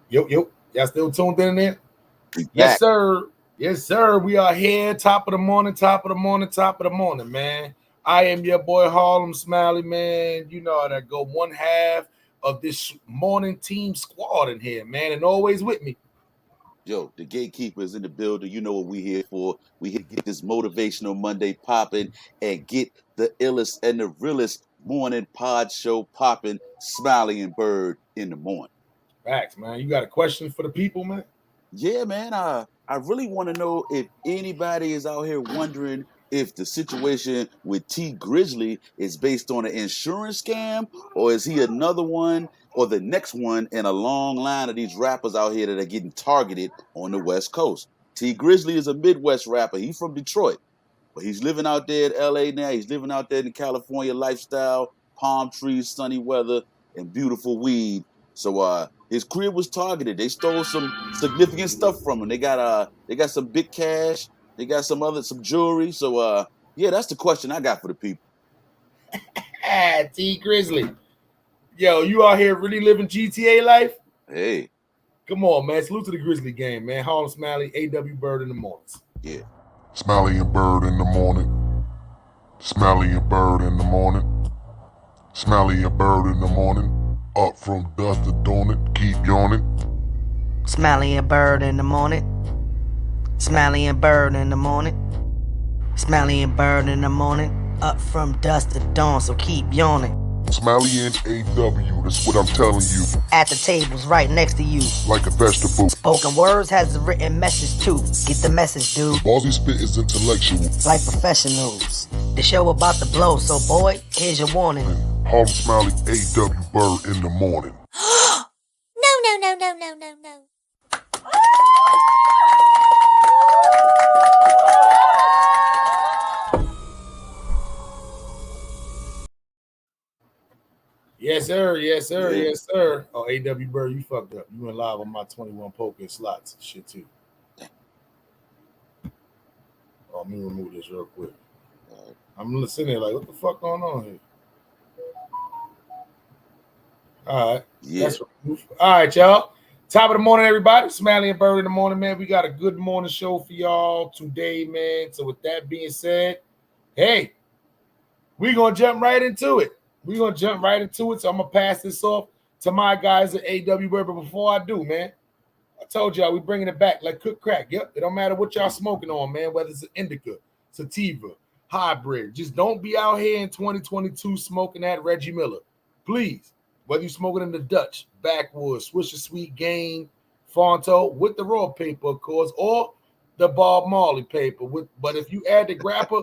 Yo. Y'all still tuned in there? We Yes, back. sir. Yes, sir. We are here. Top of the morning, man. I am your boy Harlem Smiley, man. You know how that go. One half of this morning team squad in here, man, and always with me. Yo, the gatekeeper is in the building. You know what we here for. We here to get this motivational Monday popping and get the illest and the realest morning pod show popping. Smiley and Byrd in the morning. Facts, man. You got a question for the people, man? Yeah, man. I really want to know if anybody is out here wondering if the situation with T Grizzly is based on an insurance scam, or is he another one or the next one in a long line of these rappers out here that are getting targeted on the West Coast. T Grizzly is a Midwest rapper. He's from Detroit, but he's living out there in LA now. He's living out there in the California lifestyle, palm trees, sunny weather, and beautiful weed. So his crib was targeted. They stole some significant stuff from him. They got some big cash. They got some jewelry. So yeah, that's the question I got for the people. T Grizzly. Yo, you out here really living GTA life? Hey, Come on, man. Salute to the Grizzly game, man. Harlem Smiley, AW Byrd in the mornings. yeah. Smiley and Byrd in the morning. Smiley and Byrd in the morning. Smiley and Byrd in the morning. Up from dusk to dawn it, keep yawning. Smiley and Byrd in the morning. Smiley and Byrd in the morning. Smiley and Byrd in the morning. Up from dusk to dawn, so keep yawning. Smiley and AW, that's what I'm telling you. At the tables right next to you. Like a vegetable. Spoken words has a written message too. Get the message, dude. Ballsy spit is intellectual. Like professionals. The show about to blow, so boy, here's your warning. Harlem Smiley, AW Byrd in the morning. No. Yes, sir. Oh, AW Byrd, you fucked up. You went live on my 21 poker slots and shit too. Oh, let me remove this real quick. I'm listening there like, what the fuck going on here? All right. Yeah. All right, y'all. Top of the morning, everybody. Smiley and Byrd in the morning, man. We got a good morning show for y'all today, man. So with that being said, hey, we're going to jump right into it. So I'm going to pass this off to my guys at AW Byrd. But before I do, man, I told y'all we bringing it back like cook crack. Yep, it don't matter what y'all smoking on, man, whether it's an indica, sativa, hybrid. Just don't be out here in 2022 smoking that Reggie Miller. Please, whether you're smoking in the Dutch, Backwoods, Swisher Sweet Game, Fonto, with the raw paper, of course, or the Bob Marley paper. But if you add the grapper,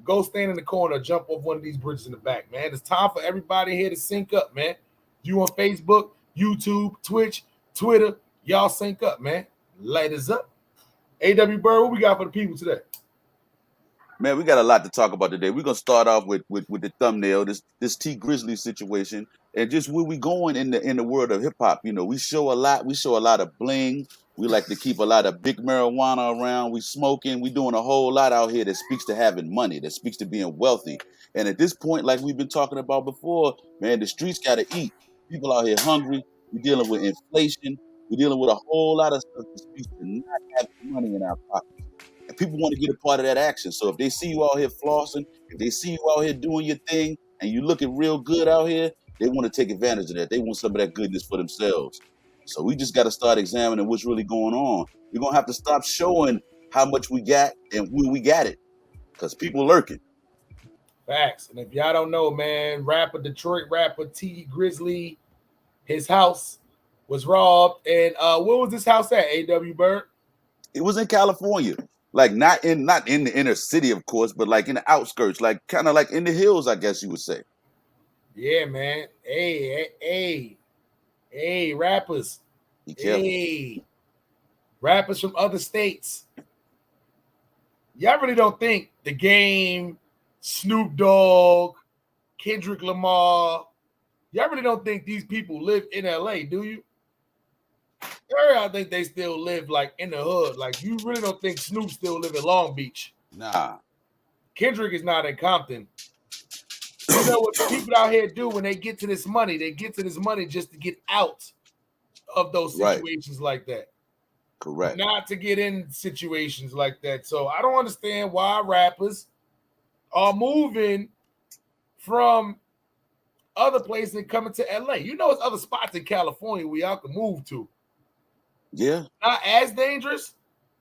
go stand in the corner, jump off one of these bridges in the back, man. It's time for everybody here to sync up, man. You on Facebook, YouTube, Twitch, Twitter, y'all sync up, man. Light us up. AW Byrd, what we got for the people today? Man, we got a lot to talk about today. We're gonna start off with the thumbnail, this T Grizzly situation, and just where we going in the world of hip hop. You know, we show a lot of bling. We like to keep a lot of big marijuana around. We smoking. We doing a whole lot out here that speaks to having money, that speaks to being wealthy. And at this point, like we've been talking about before, man, the streets gotta eat. People out here hungry. We're dealing with inflation. We're dealing with a whole lot of stuff that speaks to not having money in our pocket. And people want to get a part of that action. So if they see you out here flossing, if they see you out here doing your thing, and you looking real good out here, they want to take advantage of that. They want some of that goodness for themselves. So we just got to start examining what's really going on. We're going to have to stop showing how much we got and when we got it, because people lurking. Facts. And if y'all don't know, man, Detroit rapper T Grizzly, his house was robbed. And where was this house at, AW Byrd? It was in California. Like not in the inner city, of course, but like in the outskirts, like kind of like in the hills, I guess you would say. Yeah, man. Hey, rappers. Hey, rappers from other states. Y'all really don't think The Game, Snoop Dogg, Kendrick Lamar, y'all really don't think these people live in LA, do you? I think they still live like in the hood. Like you really don't think Snoop still live in Long Beach? Nah. Kendrick is not in Compton. You know what the people out here do when they get to this money? They get to this money just to get out. of those situations like that. Correct. Not to get in situations like that. So I don't understand why rappers are moving from other places and coming to LA. You know, there's other spots in California where y'all can move to. Yeah. Not as dangerous,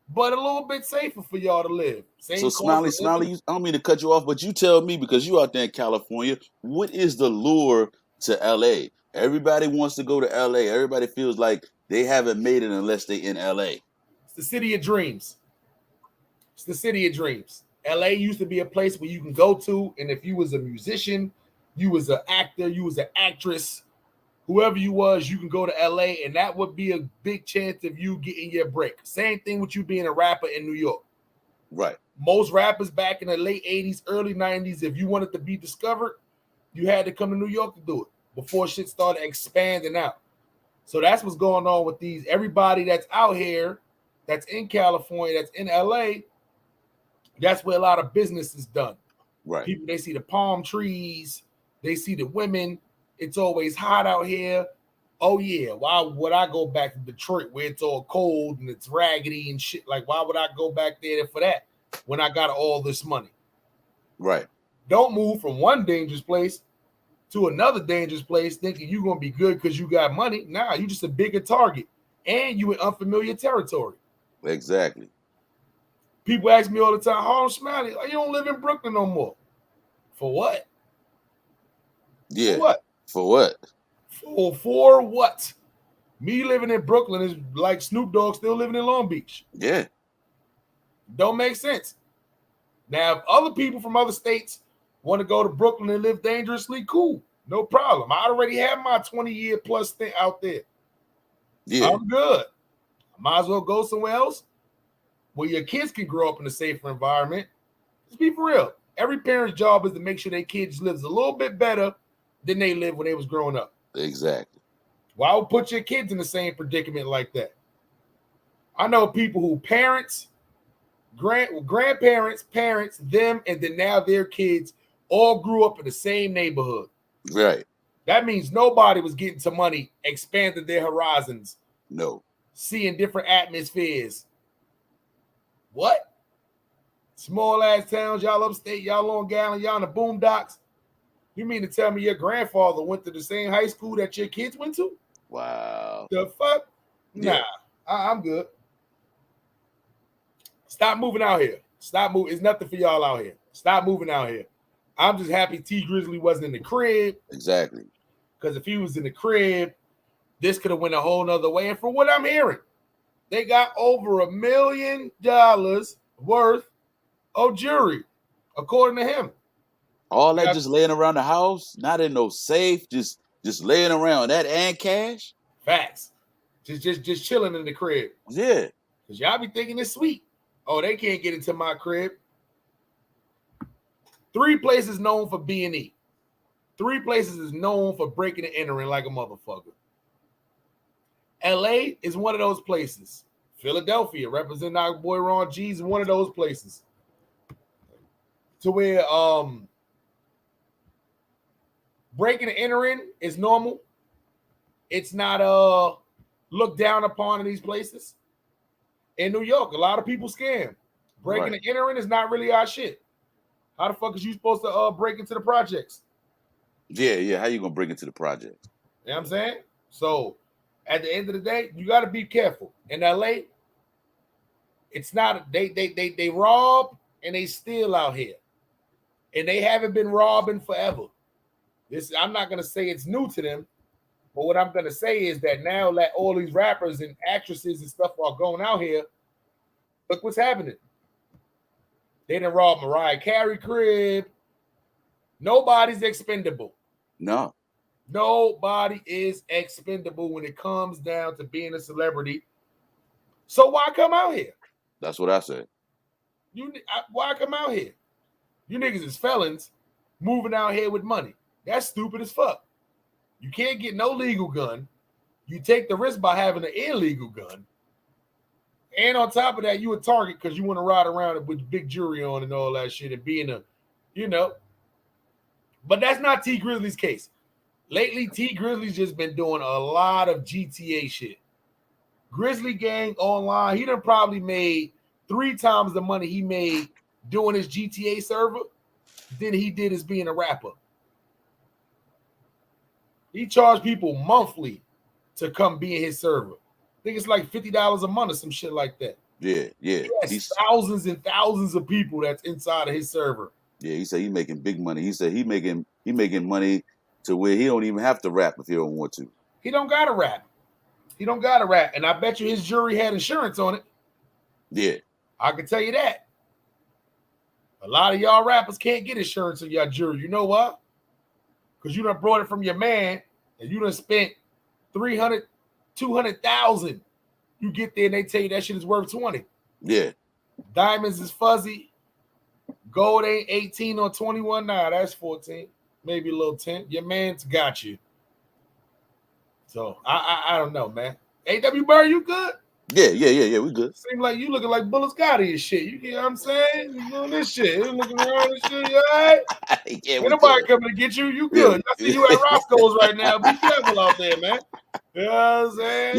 but a little bit safer for y'all to live. So Smiley, I don't mean to cut you off, but you tell me, because you out there in California, what is the lure to LA? Everybody wants to go to LA. Everybody feels like they haven't made it unless they in LA. It's the city of dreams. It's the city of dreams. LA used to be a place where you can go to, and if you was a musician, you was an actor, you was an actress, whoever you was, you can go to LA, and that would be a big chance of you getting your break. Same thing with you being a rapper in New York. Right. Most rappers back in the late 80s, early 90s, if you wanted to be discovered, you had to come to New York to do it before shit started expanding out. So that's what's going on with these. Everybody that's out here, that's in California, that's in LA, that's where a lot of business is done. Right. People, they see the palm trees, they see the women. It's always hot out here. Oh yeah, why would I go back to Detroit where it's all cold and it's raggedy and shit? Like, why would I go back there for that when I got all this money? Right. Don't move from one dangerous place to another dangerous place thinking you're gonna be good because you got money. Nah, you just a bigger target and you in unfamiliar territory. Exactly. People ask me all the time, "Oh, Smiley, you don't live in Brooklyn no more." For what? Yeah. For what? For what? For what? Me living in Brooklyn is like Snoop Dogg still living in Long Beach. Yeah. Don't make sense. Now, if other people from other states want to go to Brooklyn and live dangerously, cool. No problem. I already have my 20-year plus thing out there. Yeah. I'm good. I might as well go somewhere else where your kids can grow up in a safer environment. Let's be for real. Every parent's job is to make sure their kids lives a little bit better than they lived when they was growing up. Exactly. Why would put your kids in the same predicament like that? I know people who parents, grandparents, parents, them, and then now their kids all grew up in the same neighborhood. Right. That means nobody was getting some money, expanding their horizons. No. Seeing different atmospheres. What? Small ass towns, y'all upstate, y'all on Gallon, y'all in the boondocks. You mean to tell me your grandfather went to the same high school that your kids went to? Wow. The fuck? Yeah. Nah, I'm good. Stop moving out here. Stop moving. It's nothing for y'all out here. Stop moving out here. I'm just happy T Grizzley wasn't in the crib. Exactly. Because if he was in the crib, this could have went a whole nother way. And for what I'm hearing, they got over $1 million worth of jewelry, according to him. All that just laying around the house, not in no safe, just laying around. That and cash. Facts. Just chilling in the crib. Yeah. Because y'all be thinking it's sweet. Oh, they can't get into my crib. 3 places known for B&E. 3 places is known for breaking and entering like a motherfucker. LA is one of those places. Philadelphia, representing our boy Ron G's, is one of those places. To where breaking and entering is normal. It's not looked down upon in these places. In New York, a lot of people scam. Breaking and entering is not really our shit. How the fuck is you supposed to break into the projects? Yeah. How you gonna break into the project? You know what I'm saying? So at the end of the day, you got to be careful. In LA, it's not they rob and they steal out here, and they haven't been robbing forever. I'm not gonna say it's new to them, but what I'm gonna say is that now that all these rappers and actresses and stuff are going out here, look what's happening. They done rob Mariah Carey crib. Nobody's expendable. No. Nobody is expendable when it comes down to being a celebrity. So why come out here? That's what I said. Why come out here? You niggas is felons moving out here with money. That's stupid as fuck. You can't get no legal gun. You take the risk by having an illegal gun. And on top of that, you a target because you want to ride around with big jewelry on and all that shit and being a, But that's not T Grizzly's case. Lately, T Grizzly's just been doing a lot of GTA shit. Grizzly Gang online, he done probably made 3 times the money he made doing his GTA server than he did as being a rapper. He charged people monthly to come be in his server. I think it's like $50 a month or some shit like that. Yeah. Yes, thousands and thousands of people that's inside of his server. Yeah, he said he making big money. He said he making money to where he don't even have to rap if he don't want to. He don't gotta rap. And I bet you his jury had insurance on it. Yeah. I can tell you that. A lot of y'all rappers can't get insurance on your jury. You know what? Because you done brought it from your man and you done spent $300,000, $200,000. You get there and they tell you that shit is worth 20. Yeah. Diamonds is fuzzy. Gold ain't 18 or 21. Nah, that's 14. Maybe a little 10. Your man's got you. So I don't know, man. A.W. Byrd, you good? Yeah. We good. Seem like you looking like Bullet Scotty and shit. You get what I'm saying? You doing this shit. You looking around and shit. You all right? Yeah, Ain't nobody coming to get you. You good. I see you at Roscoe's right now. Be careful out there, man. You know what I'm saying?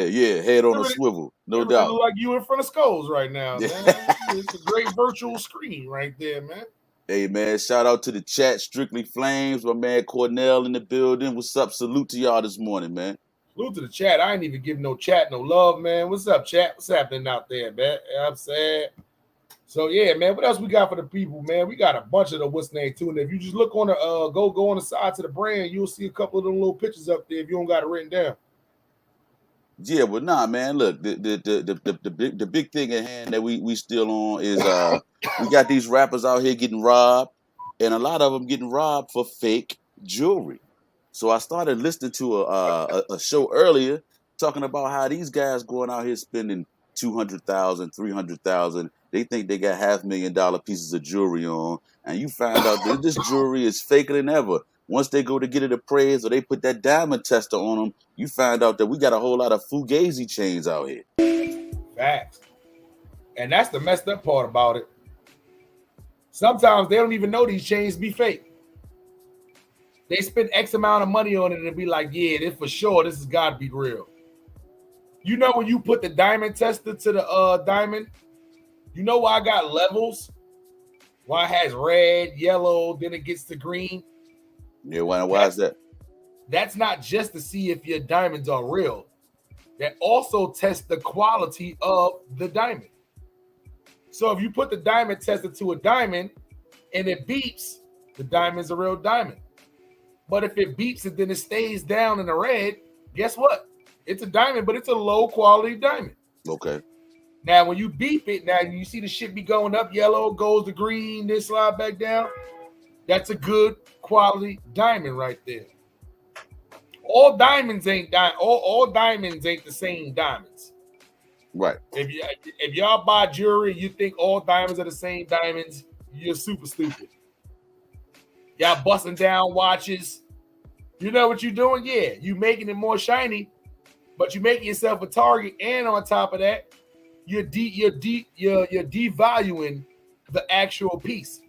Yeah. Head on a swivel. No doubt. Look like you in front of Skulls right now, man. It's a great virtual screen right there, man. Hey, man, shout out to the chat, Strictly Flames, my man Cornell in the building. What's up? Salute to y'all this morning, man. Salute to the chat. I ain't even giving no chat no love, man. What's up, chat? What's happening out there, man? You know what I'm saying? So, yeah, man, what else we got for the people, man? We got a bunch of the what's name, too. And if you just look on the, go on the side to the brand, you'll see a couple of them little pictures up there if you don't got it written down. Yeah, but nah, man. Look, the big thing at hand that we still on is we got these rappers out here getting robbed, and a lot of them getting robbed for fake jewelry. So I started listening to a show earlier talking about how these guys going out here spending $200,000, $300,000. They think they got $500,000 pieces of jewelry on, and you find out that this jewelry is faker than ever. Once they go to get it appraised or they put that diamond tester on them, you find out that we got a whole lot of fugazi chains out here. Facts. And that's the messed up part about it. Sometimes they don't even know these chains be fake. They spend X amount of money on it and be like, yeah, this for sure, this has got to be real. You know when you put the diamond tester to the diamond, you know why I got levels? Why it has red, yellow, then it gets to green? Yeah, why is that? That's not just to see if your diamonds are real. That also tests the quality of the diamond. So if you put the diamond tester to a diamond and it beeps, the diamond's a real diamond. But if it beeps and then it stays down in the red, guess what? It's a diamond, but it's a low quality diamond. Okay. Now, when you beep it, now you see the shit be going up, yellow, goes to green, then slide back down. That's a good quality diamond right there. All diamonds ain't all diamonds ain't the same diamonds. Right. If y'all buy jewelry and you think all diamonds are the same diamonds, you're super stupid. Y'all busting down watches. You know what you're doing? Yeah, you making it more shiny, but you making yourself a target, and on top of that, you're devaluing the actual piece.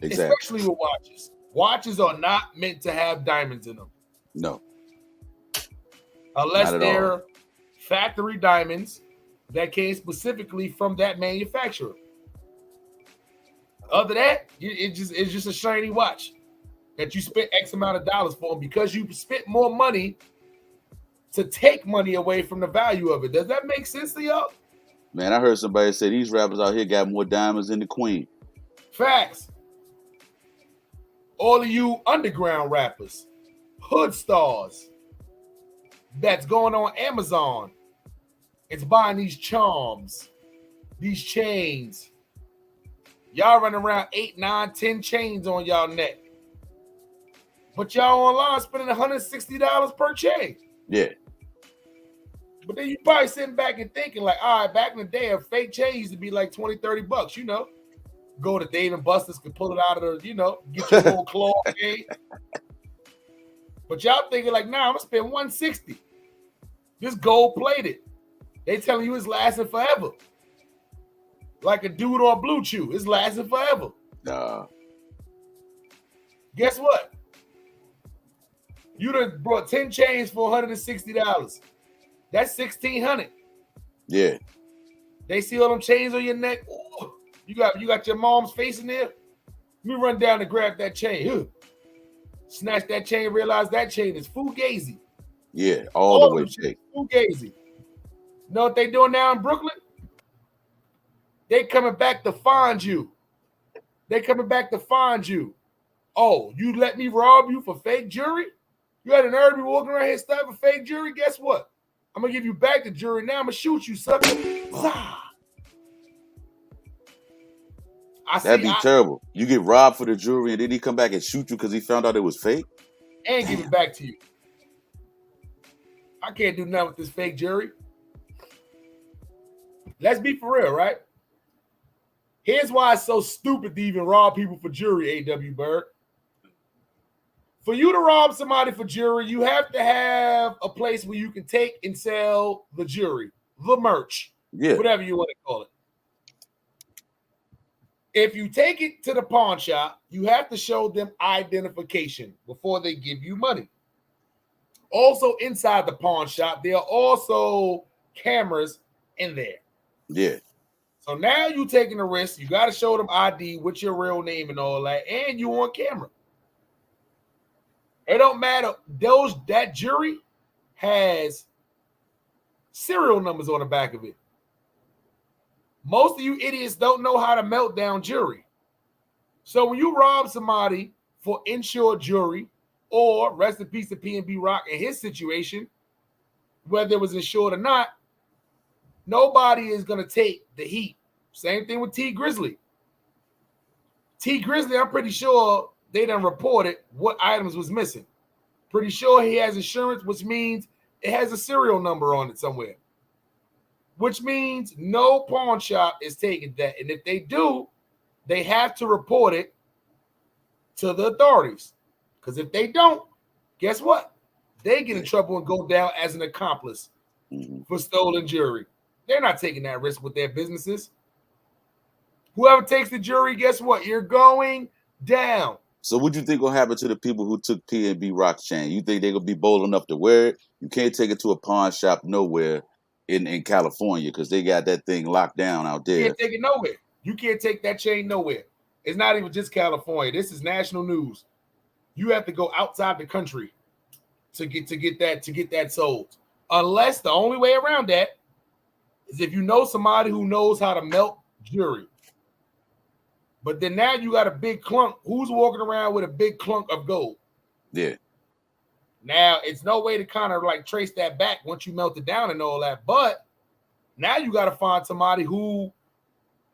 Exactly. Especially with watches. Watches are not meant to have diamonds in them. No. Unless they're factory diamonds that came specifically from that manufacturer. Other than that, it's just a shiny watch that you spent X amount of dollars for, because you spent more money to take money away from the value of it. Does that make sense to y'all? Man, I heard somebody say these rappers out here got more diamonds than the Queen. Facts. All of you underground rappers, hood stars that's going on Amazon, it's buying these charms, these chains. Y'all running around 8, 9, 10 chains on y'all neck. But y'all online spending $160 per chain. Yeah. But then you probably sitting back and thinking like, all right, back in the day, a fake chain used to be like $20, $30, you know. Go to Dave & Buster's, can pull it out of the, you know, get your little claw chain. But y'all thinking like, nah, I'm going to spend $160. This gold plated. They telling you it's lasting forever. Like a dude on Blue Chew. It's lasting forever. Nah. Guess what? You done brought 10 chains for $160. That's $1,600. Yeah. They see all them chains on your neck. Ooh, you got your mom's face in there. Let me run down and grab that chain. Ugh. Snatch that chain, realize that chain is fugazi. Yeah, all the way fake. Fugazi. Know what they doing now in Brooklyn? They coming back to find you. They coming back to find you. Oh, you let me rob you for fake jewelry? You had a nerve to be walking around here stuffing for fake jewelry? Guess what? I'm going to give you back the jewelry. Now I'm going to shoot you, sucker. That'd be terrible. You get robbed for the jewelry and then he come back and shoot you because he found out it was fake? And give it back to you. I can't do nothing with this fake jewelry. Let's be for real, right? Here's why it's so stupid to even rob people for jewelry, A.W. Byrd. For you to rob somebody for jewelry, you have to have a place where you can take and sell the jewelry, the merch, whatever you want to call it. If you take it to the pawn shop, you have to show them identification before they give you money. Also, inside the pawn shop, there are also cameras in there. Yeah. So now you taking a risk. You got to show them ID with your real name and all that, and you on camera. It don't matter. That jewelry has serial numbers on the back of it. Most of you idiots don't know how to melt down jewelry. So when you rob somebody for insured jewelry, or rest in peace to P&B Rock in his situation, whether it was insured or not, nobody is going to take the heat. Same thing with T Grizzley. T Grizzley, I'm pretty sure they done reported what items was missing. Pretty sure he has insurance, which means it has a serial number on it somewhere. Which means no pawn shop is taking that. And if they do, they have to report it to the authorities. Because if they don't, guess what? They get in trouble and go down as an accomplice for stolen jewelry. They're not taking that risk with their businesses. Whoever takes the jewelry, guess what? You're going down. So what do you think will happen to the people who took P&B Rock chain? You think they're going to be bold enough to wear it? You can't take it to a pawn shop nowhere in California because they got that thing locked down out there. You can't take it nowhere. You can't take that chain nowhere. It's not even just California. This is national news. You have to go outside the country to get that sold. Unless the only way around that is if you know somebody who knows how to melt jewelry. But then now you got a big clunk. Who's walking around with a big clunk of gold? Yeah. Now, it's no way to kind of like trace that back once you melt it down and all that. But now you got to find somebody who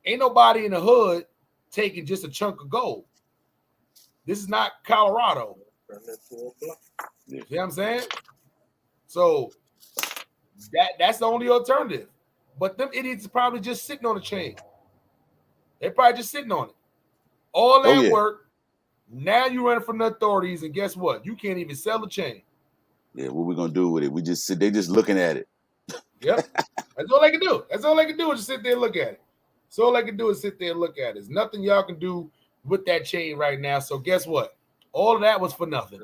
ain't nobody in the hood taking just a chunk of gold. This is not Colorado. You know what I'm saying? So that's the only alternative. But them idiots are probably just sitting on the chain. They're probably just sitting on it. All that work. Now you're running from the authorities, and guess what? You can't even sell the chain. Yeah, what we gonna do with it? They just looking at it. Yep. That's all they can do. That's all they can do is just sit there and look at it. So all they can do is sit there and look at it. There's nothing y'all can do with that chain right now. So guess what? All of that was for nothing.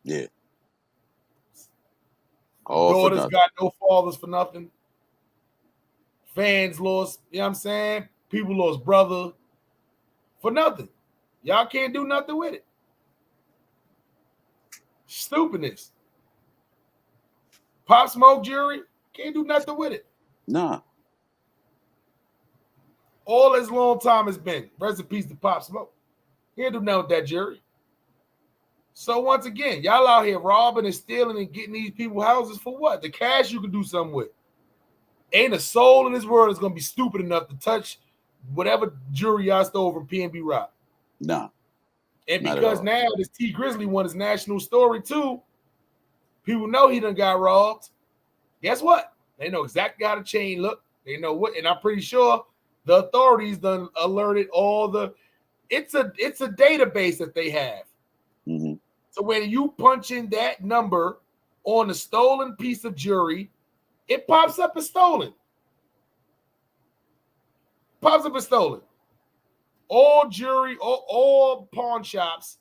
Yeah. Daughters got no fathers for nothing. Fans lost, you know what I'm saying? People lost brother for nothing. Y'all can't do nothing with it. Stupidness. Pop Smoke jewelry, can't do nothing with it. Nah. All as long time has been. Rest in peace to Pop Smoke. Can't do nothing with that jewelry. So once again, y'all out here robbing and stealing and getting these people houses for what? The cash you can do something with. Ain't a soul in this world that's going to be stupid enough to touch whatever jewelry y'all stole from P&B Rock. Nah. And because now this T Grizzley one is national story too, people know he done got robbed. Guess what? They know exactly how the chain look. They know what, and I'm pretty sure the authorities done alerted all the. It's a database that they have. Mm-hmm. So when you punch in that number on a stolen piece of jewelry, it pops up as stolen. Pops up as stolen. All jewelry, all pawn shops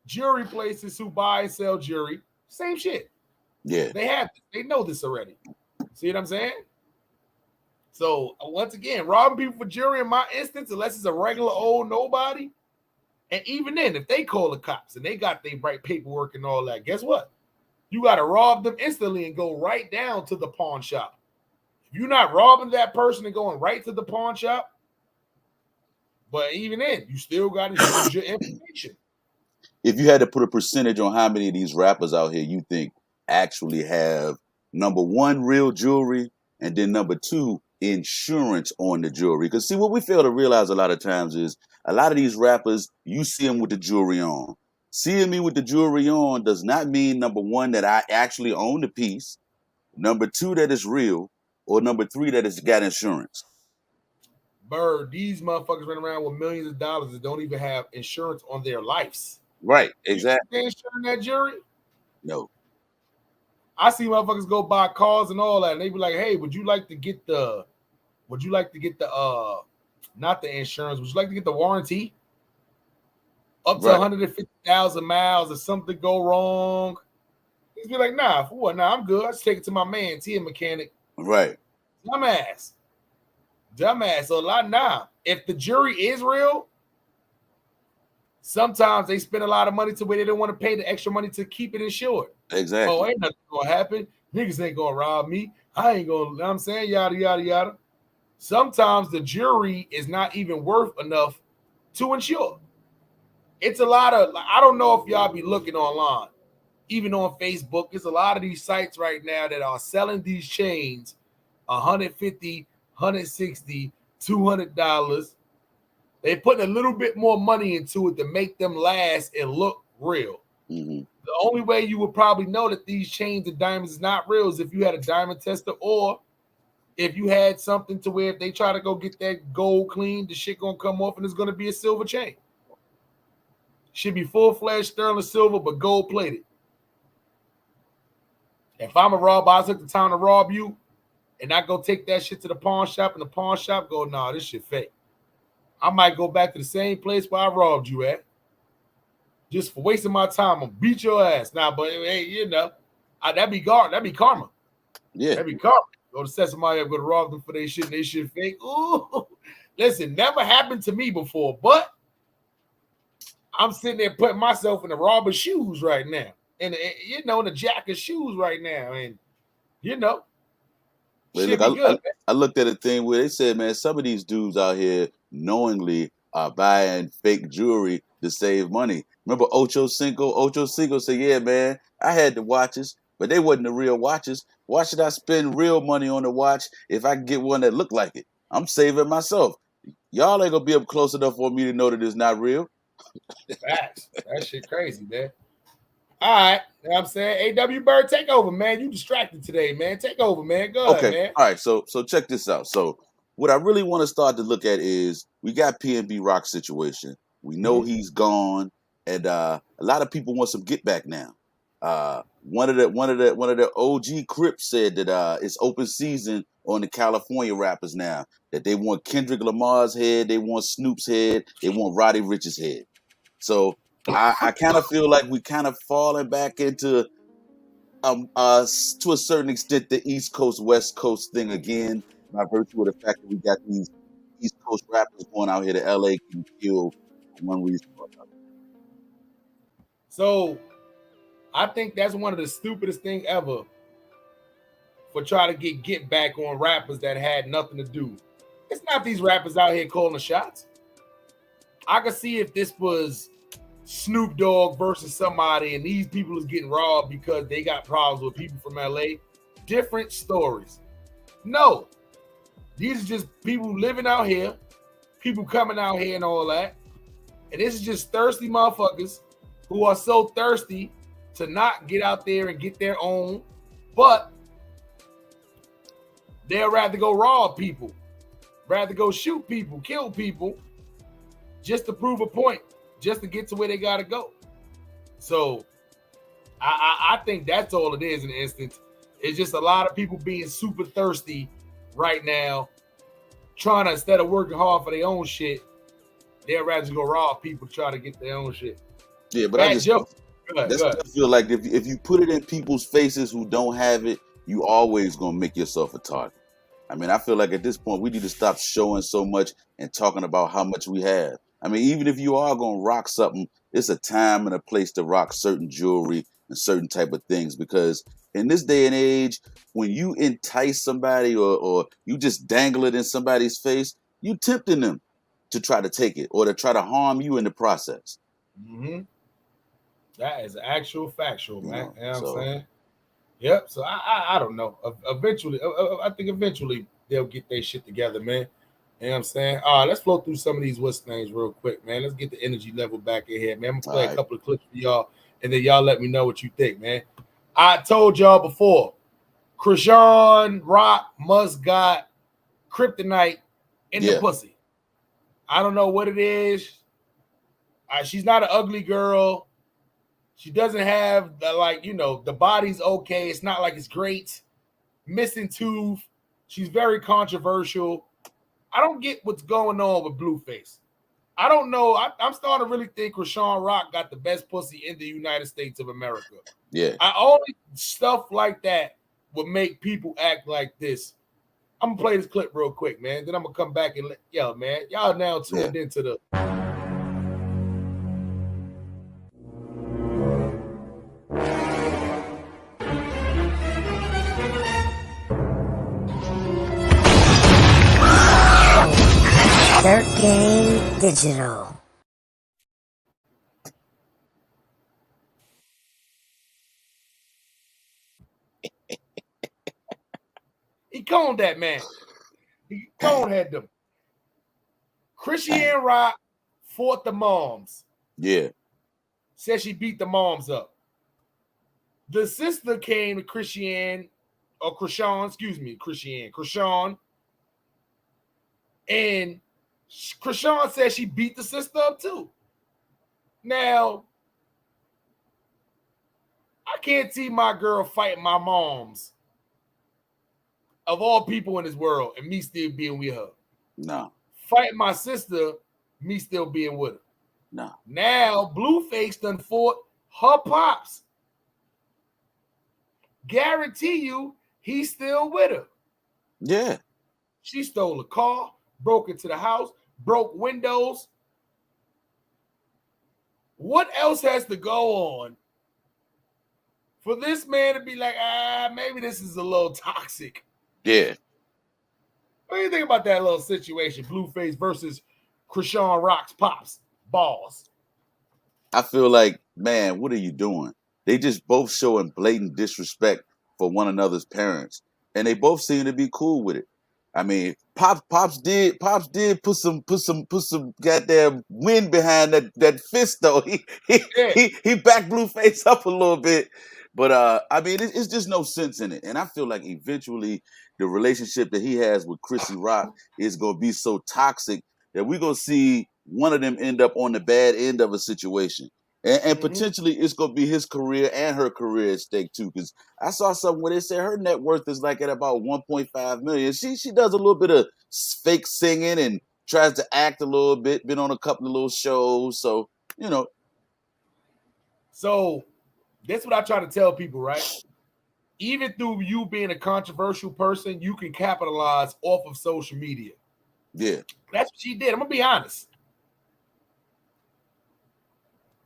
jewelry places who buy and sell jewelry, same shit. Yeah. They know this already. See what I'm saying? So once again, robbing people for jewelry in my instance, unless it's a regular old nobody, and even then, if they call the cops and they got their right paperwork and all that, guess what? You got to rob them instantly and go right down to the pawn shop. If you're not robbing that person and going right to the pawn shop, but even then, you still got to use your information. If you had to put a percentage on how many of these rappers out here you think actually have, number one, real jewelry, and then number two, insurance on the jewelry. Because see, what we fail to realize a lot of times is a lot of these rappers, you see them with the jewelry on. Seeing me with the jewelry on does not mean, number one, that I actually own the piece, number two, that it's real, or number three, that it's got insurance. Byrd, these motherfuckers run around with millions of dollars that don't even have insurance on their lives. Right, exactly. They insuring that jewelry? No. I see motherfuckers go buy cars and all that, and they be like, "Hey, would you like to get the not the insurance? Would you like to get the warranty up to 150,000 miles if something go wrong?" He's be like, "Nah, for what? Nah, I'm good. I just take it to my man, T mechanic." Right. Dumbass. So if the jury is real, sometimes they spend a lot of money to where they don't want to pay the extra money to keep it insured. Exactly. Oh, ain't nothing gonna happen. Niggas ain't gonna rob me. I ain't gonna, you know what I'm saying, yada, yada, yada. Sometimes the jury is not even worth enough to insure. It's a lot of, I don't know if y'all be looking online, even on Facebook. There's a lot of these sites right now that are selling these chains $150, $160, $200. They putting a little bit more money into it to make them last and look real. Mm-hmm. The only way you would probably know that these chains of diamonds is not real is if you had a diamond tester, or if you had something to where if they try to go get that gold clean, the shit gonna come off and it's gonna be a silver chain. Should be full-fledged sterling silver, but gold plated. If I'm a robber, I took the time to rob you, and I go take that shit to the pawn shop, and the pawn shop go, "Nah, this shit fake." I might go back to the same place where I robbed you at. Just for wasting my time, I'm gonna beat your ass. Nah, but hey, you know, that'd be karma. Yeah. That'd be karma. Go to set somebody up, go to rob them for their shit, and they shit fake. Ooh, listen, never happened to me before, but I'm sitting there putting myself in the robber's shoes right now, and in the jacker's shoes right now, and you know. Look, I looked at a thing where they said, man, some of these dudes out here knowingly are buying fake jewelry to save money. Remember Ocho Cinco? Ocho Cinco said, "Yeah, man, I had the watches, but they wasn't the real watches. Why should I spend real money on a watch if I can get one that looked like it? I'm saving myself. Y'all ain't gonna be up close enough for me to know that it's not real." Facts. That shit crazy, man. All right, you know what I'm saying? AW Byrd, take over, man. You distracted today, man. Take over, man. Go ahead, man. All right, so check this out. So what I really want to start to look at is we got PNB Rock situation. We know he's gone, and a lot of people want some get back now. One of the OG Crips said that it's open season on the California rappers now. That they want Kendrick Lamar's head, they want Snoop's head, they want Roddy Ricch's head. So I kind of feel like we kind of falling back into to a certain extent the East Coast West Coast thing again, by virtue of the fact that we got these East Coast rappers going out here to LA and kill for one reason or another. So I think that's one of the stupidest things ever for trying to get back on rappers that had nothing to do. It's not these rappers out here calling the shots. I could see if this was Snoop Dogg versus somebody and these people is getting robbed because they got problems with people from LA. Different stories. No. These are just people living out here, people coming out here and all that. And this is just thirsty motherfuckers who are so thirsty to not get out there and get their own, but they'll rather go rob people, rather go shoot people, kill people, just to prove a point, just to get to where they gotta go. So I think that's all it is in the instance. It's just a lot of people being super thirsty right now, trying to, instead of working hard for their own shit, they'd rather go rob people to try to get their own shit. Yeah, but Fat Joe. Go I feel like if you put it in people's faces who don't have it, you always gonna make yourself a target. I mean, I feel like at this point we need to stop showing so much and talking about how much we have. I mean, even if you are gonna rock something, it's a time and a place to rock certain jewelry and certain type of things, because in this day and age, when you entice somebody or you just dangle it in somebody's face, you tempting them to try to take it or to try to harm you in the process. Mm-hmm. That is actual factual, man. You know what I'm saying? Yep. So I don't know. Eventually, I think eventually they'll get their shit together, man. You know what I'm saying? All right, let's flow through some of these West things real quick, man. Let's get the energy level back in here, man. I'm gonna play a couple of clips for y'all, and then y'all let me know what you think, man. I told y'all before, Krishan Rock must got kryptonite in the pussy. I don't know what it is. She's not an ugly girl. She doesn't have the the body's okay. It's not like it's great. Missing tooth. She's very controversial. I don't get what's going on with Blueface. I don't know. I'm starting to really think Krishan Rock got the best pussy in the United States of America. Yeah. Only stuff like that would make people act like this. I'm gonna play this clip real quick, man. Then I'm gonna come back and y'all now tuned into the. Dirt Game Digital. He coned that man. He conehead them. Christian Rock fought the moms. Yeah. Said she beat the moms up. The sister came to Krishan, and Krishan said she beat the sister up too. Now, I can't see my girl fighting my moms of all people in this world and me still being with her. No. Fighting my sister, me still being with her. No. Now, Blueface done fought her pops. Guarantee you, he's still with her. Yeah. She stole a car, broke into the house, broke windows. What else has to go on for this man to be like, maybe this is a little toxic? Yeah. What do you think about that little situation, Blueface versus Krishan Rock's pops, balls? I feel like, man, what are you doing? They just both showing blatant disrespect for one another's parents, and they both seem to be cool with it. I mean, Pops did put some goddamn wind behind that fist though. He backed Blueface up a little bit, but I mean, it's just no sense in it. And I feel like eventually the relationship that he has with Chrissy Rock is gonna be so toxic that we're gonna see one of them end up on the bad end of a situation. And potentially it's going to be his career and her career at stake too. Because I saw something where they said her net worth is like at about 1.5 million. She does a little bit of fake singing and tries to act a little bit. Been on a couple of little shows, so you know. So that's what I try to tell people, right? Even through you being a controversial person, you can capitalize off of social media. Yeah, that's what she did. I'm gonna be honest.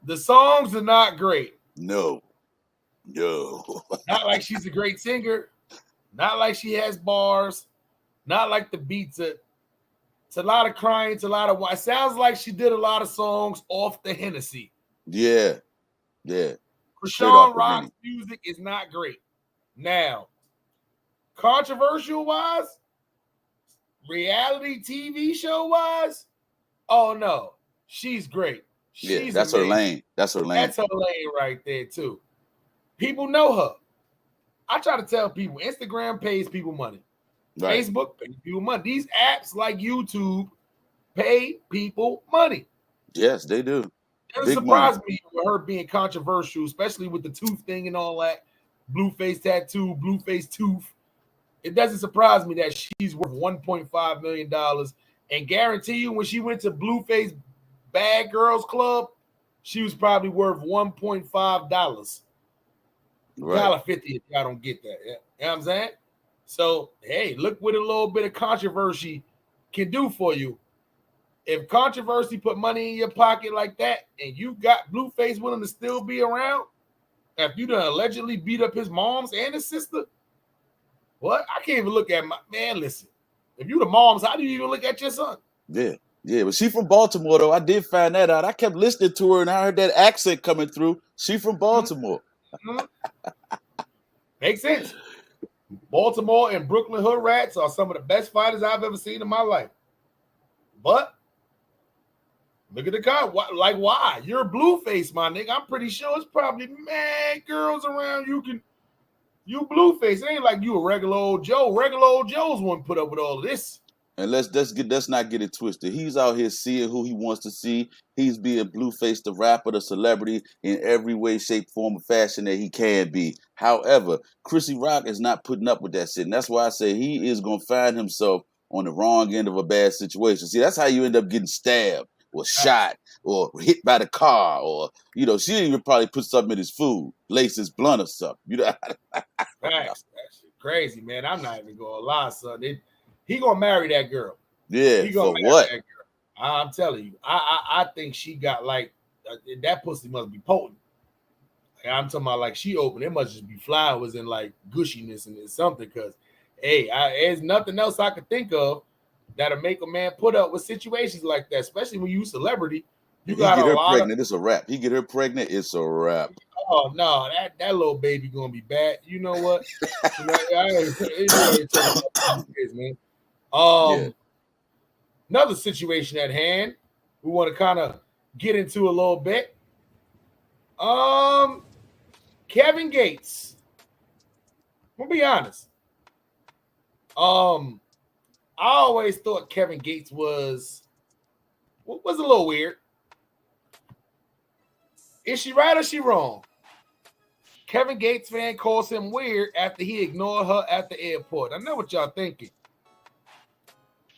The songs are not great. No. Not like she's a great singer. Not like she has bars. Not like the beats. It's a lot of crying. It's a lot of. It sounds like she did a lot of songs off the Hennessy. Yeah. Krishan Rock's music is not great. Now, controversial wise, reality TV show wise, oh no, she's great. She's that's amazing. her lane. That's her lane. That's her lane right there, too. People know her. I try to tell people, Instagram pays people money. Right. Facebook pays people money. These apps like YouTube pay people money. Yes, they do. It doesn't surprise me with her being controversial, especially with the tooth thing and all that. Blueface tattoo, Blueface tooth. It doesn't surprise me that she's worth $1.5 million. And guarantee you, when she went to Blueface Bad Girls Club, she was probably worth $1.5. Right. $1.50 if y'all don't get that. Yeah. You know what I'm saying? So, hey, look what a little bit of controversy can do for you. If controversy put money in your pocket like that and you got Blueface willing to still be around, after you done allegedly beat up his moms and his sister, what? I can't even look at my man. Listen, if you the moms, how do you even look at your son? Yeah. Yeah, but she from Baltimore, though. I did find that out. I kept listening to her, and I heard that accent coming through. She from Baltimore. Makes sense. Baltimore and Brooklyn Hood Rats are some of the best fighters I've ever seen in my life. But look at the guy. Why? You're a Blueface, my nigga. I'm pretty sure it's probably mad girls around you Blueface. It ain't like you a regular old Joe. Regular old Joes wouldn't put up with all of this. And let's not get it twisted. He's out here seeing who he wants to see. He's being Blueface, the rapper, the celebrity, in every way, shape, form, or fashion that he can be. However, Chrissy Rock is not putting up with that shit. And that's why I say he is going to find himself on the wrong end of a bad situation. See, that's how you end up getting stabbed or shot or hit by the car, or, she even probably put something in his food, lace his blunt or something. That's crazy, man. I'm not even going to lie, son. He gonna marry that girl. Yeah, he gonna for what? That girl. I'm telling you, I think she got that pussy must be potent. I'm talking about she open. It must just be flowers and gushiness and something. Because there's nothing else I could think of that'll make a man put up with situations like that, especially when you a celebrity. You got get her lot pregnant. It's a wrap. He get her pregnant. It's a wrap. Oh no, that little baby gonna be bad. You know what? Man. Another situation at hand we want to kind of get into a little bit. Kevin Gates. We'll be honest. I always thought Kevin Gates was a little weird. Is she right or she wrong? Kevin Gates fan calls him weird after he ignored her at the airport. I know what y'all thinking.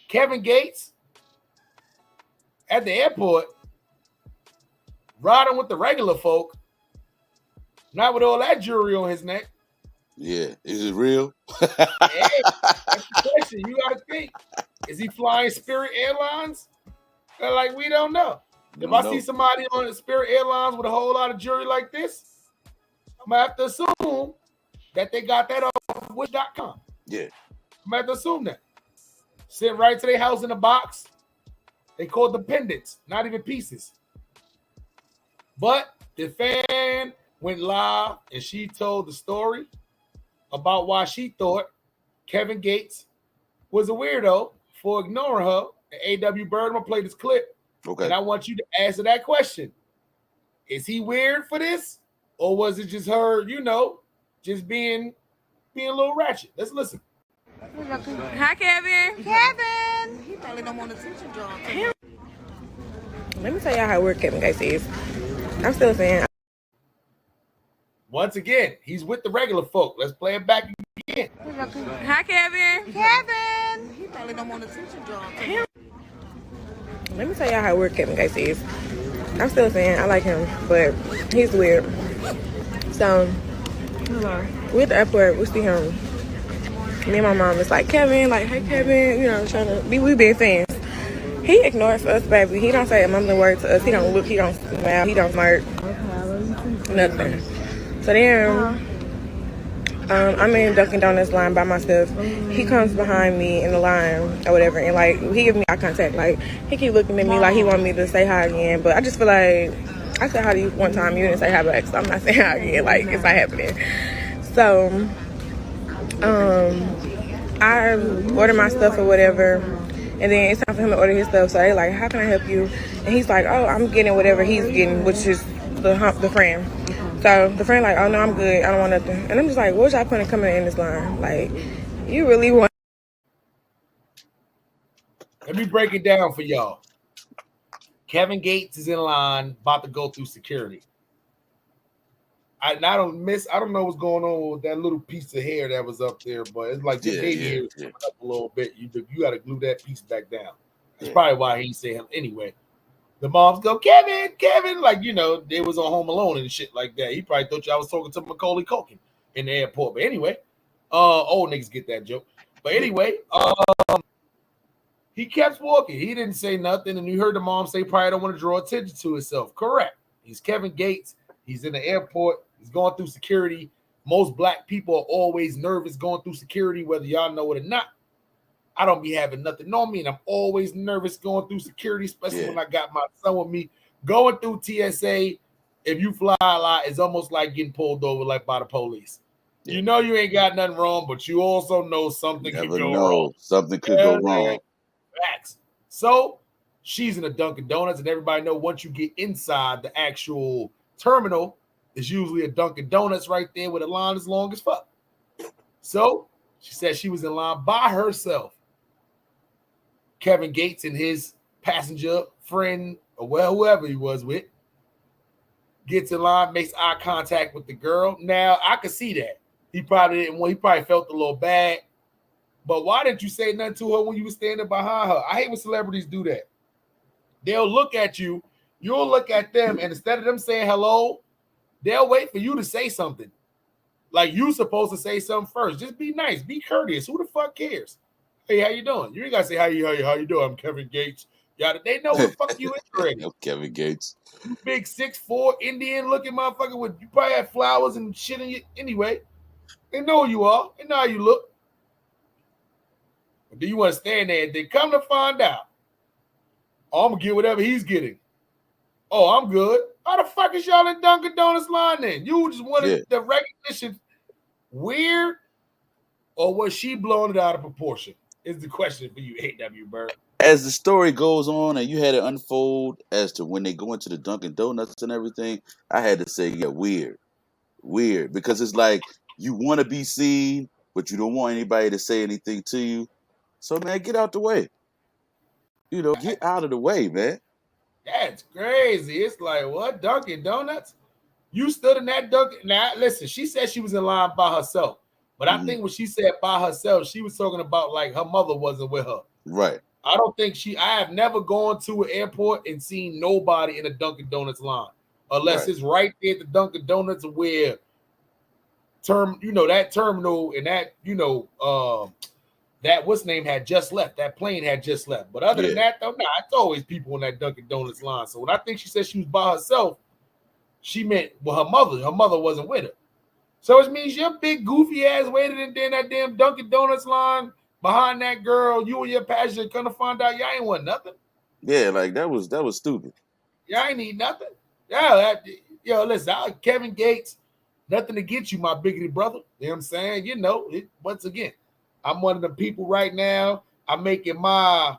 Kevin Gates at the airport riding with the regular folk, not with all that jewelry on his neck. Yeah, is it real? Hey, that's the question. You got to think. Is he flying Spirit Airlines? We don't know. If I see somebody on Spirit Airlines with a whole lot of jewelry like this, I'm going to have to assume that they got that off Wish.com. Yeah. I'm going to have to assume that. Sent right to their house in a box. They called the pendants, not even pieces. But the fan went live and she told the story about why she thought Kevin Gates was a weirdo for ignoring her. And A.W. Byrd, I'm going to play this clip. Okay. And I want you to answer that question. Is he weird for this? Or was it just her, just being a little ratchet? Let's listen. Hi, Kevin. Kevin! He probably don't want attention, John. Let me tell y'all how weird Kevin Gates is. I'm still saying. Once again, he's with the regular folk. Let's play it back again. Hi, Kevin. Kevin! He probably don't want attention, John. Let me tell y'all how weird Kevin Gates is. I'm still saying I like him, but he's weird. So, we're at the airport, we see him. Me and my mom is like, Kevin, hey Kevin, trying to be, we being fans. He ignores us, baby. He don't say a mumbling word to us. He don't look, he don't smile, he don't smirk. Nothing. So then, I'm in Dunkin' Donuts line by myself. He comes behind me in the line or whatever, and he gives me eye contact. He keep looking at me like he want me to say hi again, but I just feel like I said hi to you one time, you didn't say hi back, so I'm not saying hi again. It's not happening. So, I order my stuff or whatever, and then it's time for him to order his stuff. So they like, how can I help you? And he's like, oh, I'm getting whatever he's getting, which is the friend. So the friend oh no, I'm good, I don't want nothing. And I'm just like, what's y'all point of coming in this line? You really want? Let me break it down for y'all. Kevin Gates is in line, about to go through security. I don't know what's going on with that little piece of hair that was up there, but it's like the baby hair is coming up a little bit. You got to glue that piece back down. That's probably why he said him anyway. The moms go, Kevin, Kevin, like, you know, they was on Home Alone and shit like that. He probably thought y'all was talking to Macaulay Culkin in the airport. But anyway, old niggas get that joke. But anyway, he kept walking. He didn't say nothing. And you heard the mom say probably don't want to draw attention to himself. Correct. He's Kevin Gates. He's in the airport. He's going through security. Most black people are always nervous going through security, whether y'all know it or not. I don't be having nothing on me, and I'm always nervous going through security, especially when I got my son with me. Going through TSA, if you fly a lot, it's almost like getting pulled over like by the police. Yeah. You know you ain't got nothing wrong, but you also know something could go wrong. Something could go wrong. Facts. So she's in a Dunkin' Donuts, and everybody know once you get inside the actual terminal, there's usually a Dunkin' Donuts right there with a line as long as fuck. So she said she was in line by herself. Kevin Gates and his passenger friend, or well, whoever he was with, gets in line, makes eye contact with the girl. Now, I could see that. He probably didn't want, he probably felt a little bad. But why didn't you say nothing to her when you were standing behind her? I hate when celebrities do that. They'll look at you, you'll look at them, and instead of them saying hello, they'll wait for you to say something. Like you supposed to say something first. Just be nice, be courteous. Who the fuck cares? Hey, how you doing? You ain't gotta say how you doing. I'm Kevin Gates. Yeah, they know what the fuck you is already. Kevin Gates. You big 6'4" Indian looking motherfucker with you probably have flowers and shit in you anyway. They know who you are. They know how you look. But do you want to stand there? They come to find out. Oh, I'm gonna get whatever he's getting. Oh, I'm good. How the fuck is y'all in Dunkin' Donuts line then? You just wanted the recognition weird, or was she blowing it out of proportion? Is the question for you, A.W. Byrd. As the story goes on and you had it unfold as to when they go into the Dunkin' Donuts and everything, I had to say, yeah, weird. Because it's like you want to be seen, but you don't want anybody to say anything to you. So, man, get out the way. You know, get out of the way, man. That's crazy. It's like, what? Dunkin' Donuts? You stood in that Dunkin'. Now, listen, she said she was in line by herself. But I think when she said by herself, she was talking about like her mother wasn't with her. Right. I don't think I have never gone to an airport and seen nobody in a Dunkin' Donuts line. Unless it's right there at the Dunkin' Donuts where that terminal and that, that what's name had just left. That plane had just left. But other than that, though, it's always people in that Dunkin' Donuts line. So when I think she said she was by herself, she meant her mother. Her mother wasn't with her. So it means your big goofy ass waited in that damn Dunkin' Donuts line behind that girl. You and your passenger gonna find out y'all ain't want nothing. Yeah, like that was stupid. Y'all ain't need nothing. Yeah, listen, Kevin Gates, nothing to get you, my biggity brother. You know what I'm saying? Once again, I'm one of the people right now. I'm making my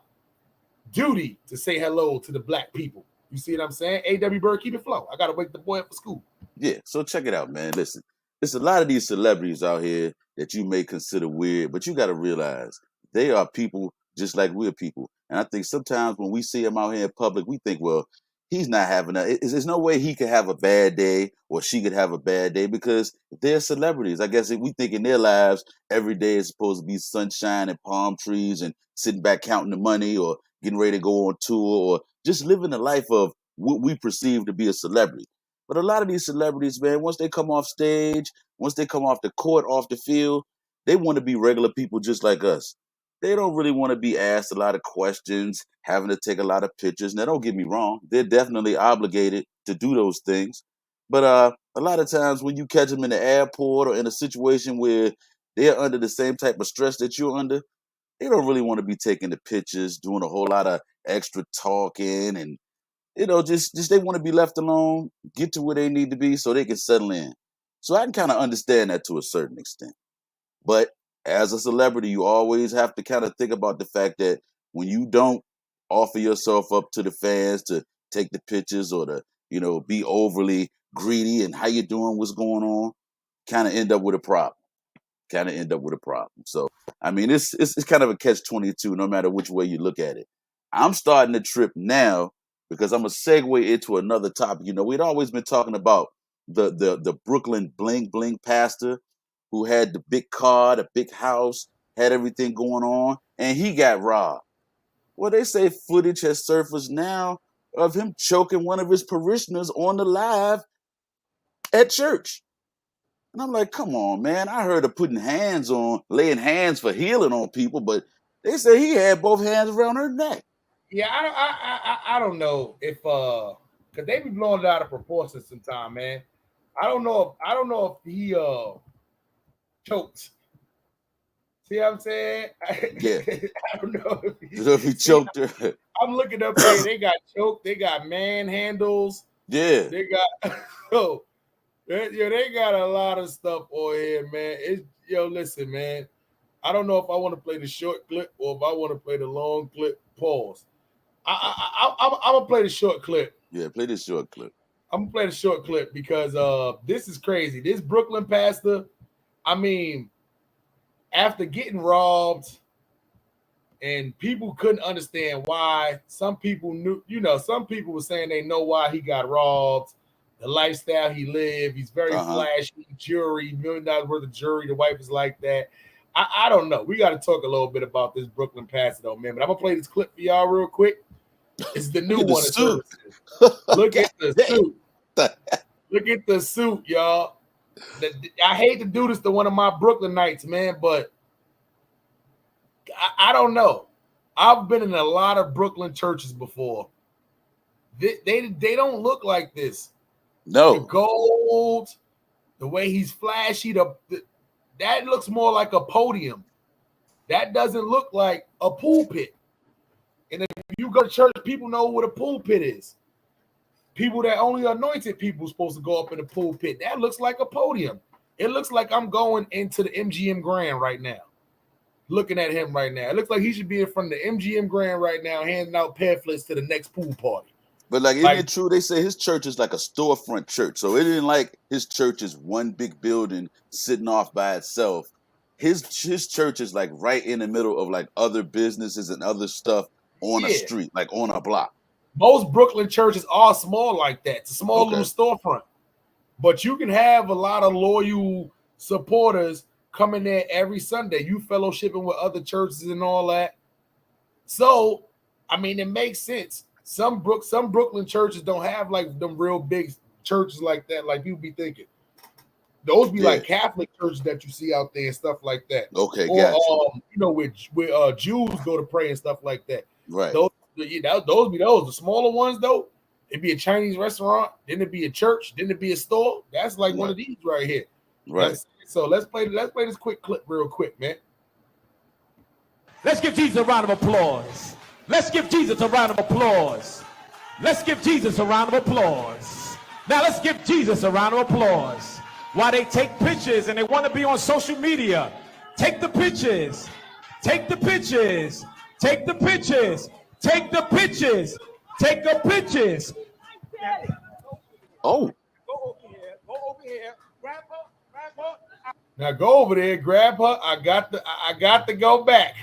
duty to say hello to the black people. You see what I'm saying? A.W. Byrd, keep it flow. I gotta wake the boy up for school. Yeah, so check it out, man. Listen. There's a lot of these celebrities out here that you may consider weird, but you got to realize they are people just like we're people. And I think sometimes when we see them out here in public, we think, well, he's not having there's no way he could have a bad day or she could have a bad day because they're celebrities. I guess if we think in their lives, every day is supposed to be sunshine and palm trees and sitting back counting the money or getting ready to go on tour or just living the life of what we perceive to be a celebrity. But a lot of these celebrities, man, once they come off stage, once they come off the court, off the field, they want to be regular people just like us. They don't really want to be asked a lot of questions, having to take a lot of pictures. Now, don't get me wrong. They're definitely obligated to do those things. But a lot of times when you catch them in the airport or in a situation where they're under the same type of stress that you're under, they don't really want to be taking the pictures, doing a whole lot of extra talking and just they want to be left alone, get to where they need to be so they can settle in. So I can kind of understand that to a certain extent. But as a celebrity, you always have to kind of think about the fact that when you don't offer yourself up to the fans to take the pictures or to, be overly greedy and how you doing, what's going on, kind of end up with a problem. So, I mean, it's kind of a catch-22 no matter which way you look at it. I'm starting the trip now because I'm going to segue into another topic. We'd always been talking about the Brooklyn bling bling pastor who had the big car, the big house, had everything going on, and he got robbed. Well, they say footage has surfaced now of him choking one of his parishioners on the live at church. And I'm like, come on, man. I heard of laying hands for healing on people, but they say he had both hands around her neck. Yeah, I don't know if because they be blowing it out of proportion sometimes, man. I don't know if he choked. See what I'm saying? Yeah. I don't know if he choked her. I'm looking up there. They got choked. They got manhandles. Yeah. They got they got a lot of stuff on here, man. Listen, man. I don't know if I want to play the short clip or if I want to play the long clip. Pause. I'm gonna play the short clip. Yeah, play this short clip. I'm gonna play the short clip because this is crazy. This Brooklyn pastor, I mean, after getting robbed, and people couldn't understand why. Some people knew, some people were saying they know why he got robbed, the lifestyle he lived. He's very flashy, jewelry, $1 million worth of jewelry. The wife is like that. I don't know. We got to talk a little bit about this Brooklyn pastor, though, man. But I'm gonna play this clip for y'all real quick. It's the new one. Look at the suit. Look at the suit, y'all. I hate to do this to one of my Brooklynites, man, but I don't know. I've been in a lot of Brooklyn churches before. They don't look like this. No. The gold, the way he's flashy, that looks more like a podium. That doesn't look like a pulpit. And if you go to church, people know what a pulpit is. People that only anointed people are supposed to go up in the pulpit. That looks like a podium. It looks like I'm going into the MGM Grand right now. Looking at him right now. It looks like he should be in front of the MGM Grand right now, handing out pamphlets to the next pool party. But isn't it true? They say his church is like a storefront church. So it isn't like his church is one big building sitting off by itself. His church is like right in the middle of like other businesses and other stuff on a street, like on a block. Most Brooklyn churches are small like that. It's a small little storefront. But you can have a lot of loyal supporters coming there every Sunday. You fellowshipping with other churches and all that. So, I mean, it makes sense. Some Brooklyn churches don't have like them real big churches like that, like people be thinking. Those be like Catholic churches that you see out there and stuff like that. Okay, or gotcha. Where Jews go to pray and stuff like that. Right. Those be those. The smaller ones though, it'd be a Chinese restaurant, then it'd be a church, then it'd be a store. That's like one of these right here. Right. So let's play this quick clip real quick, man. Let's give Jesus a round of applause. Let's give Jesus a round of applause. Let's give Jesus a round of applause. Now let's give Jesus a round of applause. While they take pictures and they want to be on social media, take the pictures. Take the pictures. Take the pictures. Take the pictures. Take the pictures. Oh. Go over here. Grab her. Now go over there, grab her. I got to go back.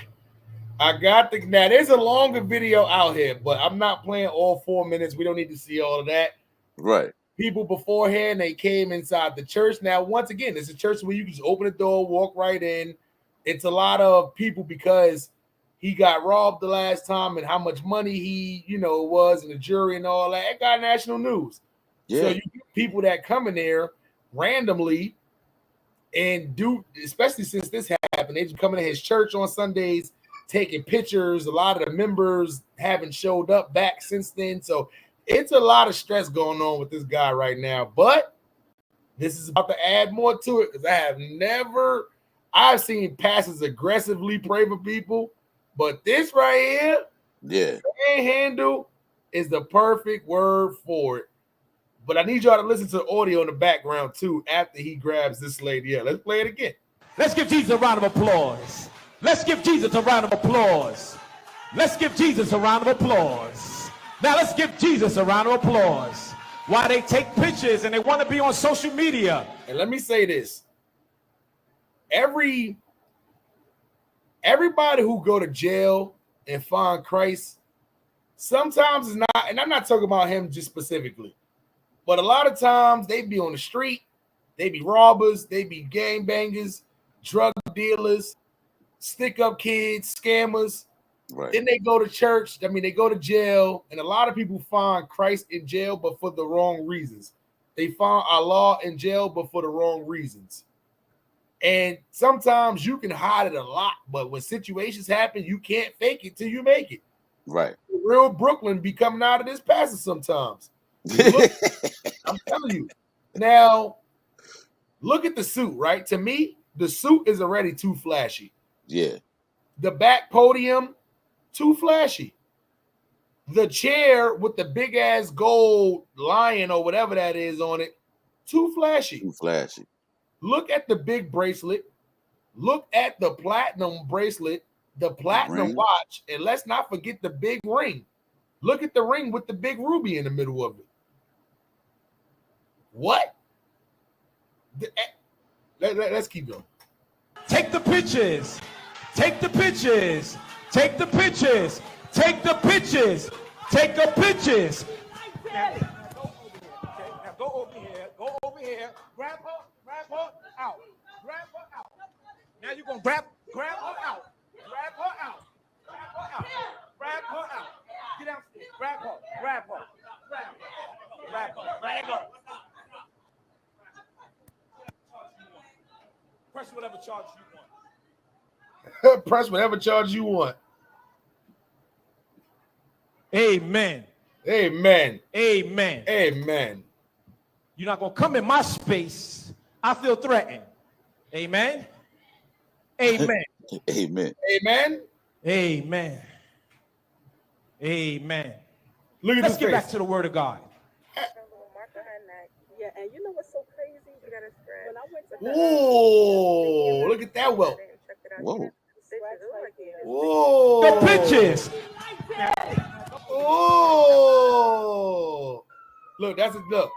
Now there's a longer video out here, but I'm not playing all 4 minutes. We don't need to see all of that. Right. People beforehand, they came inside the church. Now, once again, it's a church where you can just open the door, walk right in. It's a lot of people because he got robbed the last time and how much money he, was in the jury and all that. It got national news. Yeah. So you get people that come in there randomly and do, especially since this happened, they just coming to his church on Sundays, taking pictures. A lot of the members haven't showed up back since then. So it's a lot of stress going on with this guy right now. But this is about to add more to it because I've seen pastors aggressively pray for people, but this right here, panhandle, is the perfect word for it. But I need y'all to listen to the audio in the background too after he grabs this lady. Yeah, let's play it again. Let's give Jesus a round of applause. Let's give Jesus a round of applause. Let's give Jesus a round of applause. Now let's give Jesus a round of applause. While they take pictures and they want to be on social media. And let me say this. Everybody who go to jail and find Christ, sometimes it's not, and I'm not talking about him just specifically, but a lot of times they be on the street, they be robbers, they be gangbangers, drug dealers, stick-up kids, scammers. Right. Then they go to church. I mean, they go to jail, and a lot of people find Christ in jail, but for the wrong reasons. They find Allah in jail, but for the wrong reasons. And sometimes you can hide it a lot, but when situations happen, you can't fake it till you make it. Right. Real Brooklyn be coming out of this passage sometimes. Look, I'm telling you. Now, look at the suit, right? To me, the suit is already too flashy. Yeah. The back podium, too flashy. The chair with the big ass gold lion or whatever that is on it, too flashy. Too flashy. Look at the big bracelet. Look at the platinum bracelet, the platinum watch, and let's not forget the big ring. Look at the ring with the big ruby in the middle of it. What? Let's keep going. Take the pictures. Take the pictures. Take the pictures. Take the pictures. Take the pictures. Now go over here. Go over here. Grab her out. Grab her out. Now you're gonna grab her out. Grab her out. Grab her out. Grab her out. Get downstairs. Grab her. Grab her. Grab her. Grab her. Press whatever charge you want. Press whatever charge you want. Amen. Amen. Amen. Amen. You're not going to come in my space. I feel threatened. Amen. Amen. Amen. Amen. Amen. Amen. Look at Let's this get face. back to the word of God. Yeah, and you know what's so crazy? You gotta scratch. When I went to Whoa, look at that welt. Whoa. Whoa. The pictures. Oh, look, that's a look.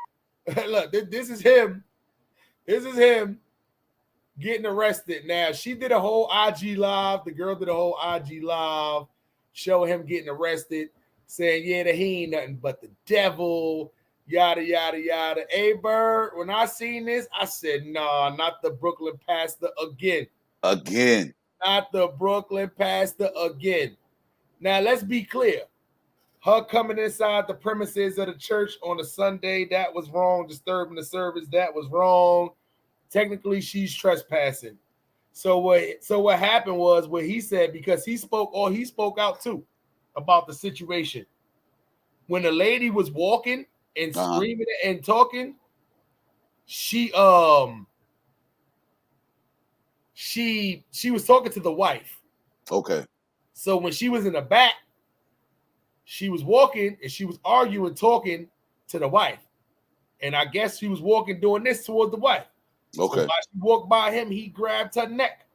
Look, this is him. This is him getting arrested. Now, she did a whole IG live. The girl did a whole IG live showing him getting arrested, saying, yeah, that he ain't nothing but the devil, yada, yada, yada. Hey, Byrd, when I seen this, I said, nah, not the Brooklyn pastor again. Again. Not the Brooklyn pastor again. Now, let's be clear. Her coming inside the premises of the church on a Sunday, that was wrong. Disturbing the service, that was wrong. Technically, she's trespassing. So what happened was what he said, because he spoke out too about the situation. When the lady was walking and screaming and talking, she was talking to the wife. Okay. So when she was in the back, she was walking and she was arguing, talking to the wife. And I guess she was walking doing this towards the wife. Okay. So while she walked by him, he grabbed her neck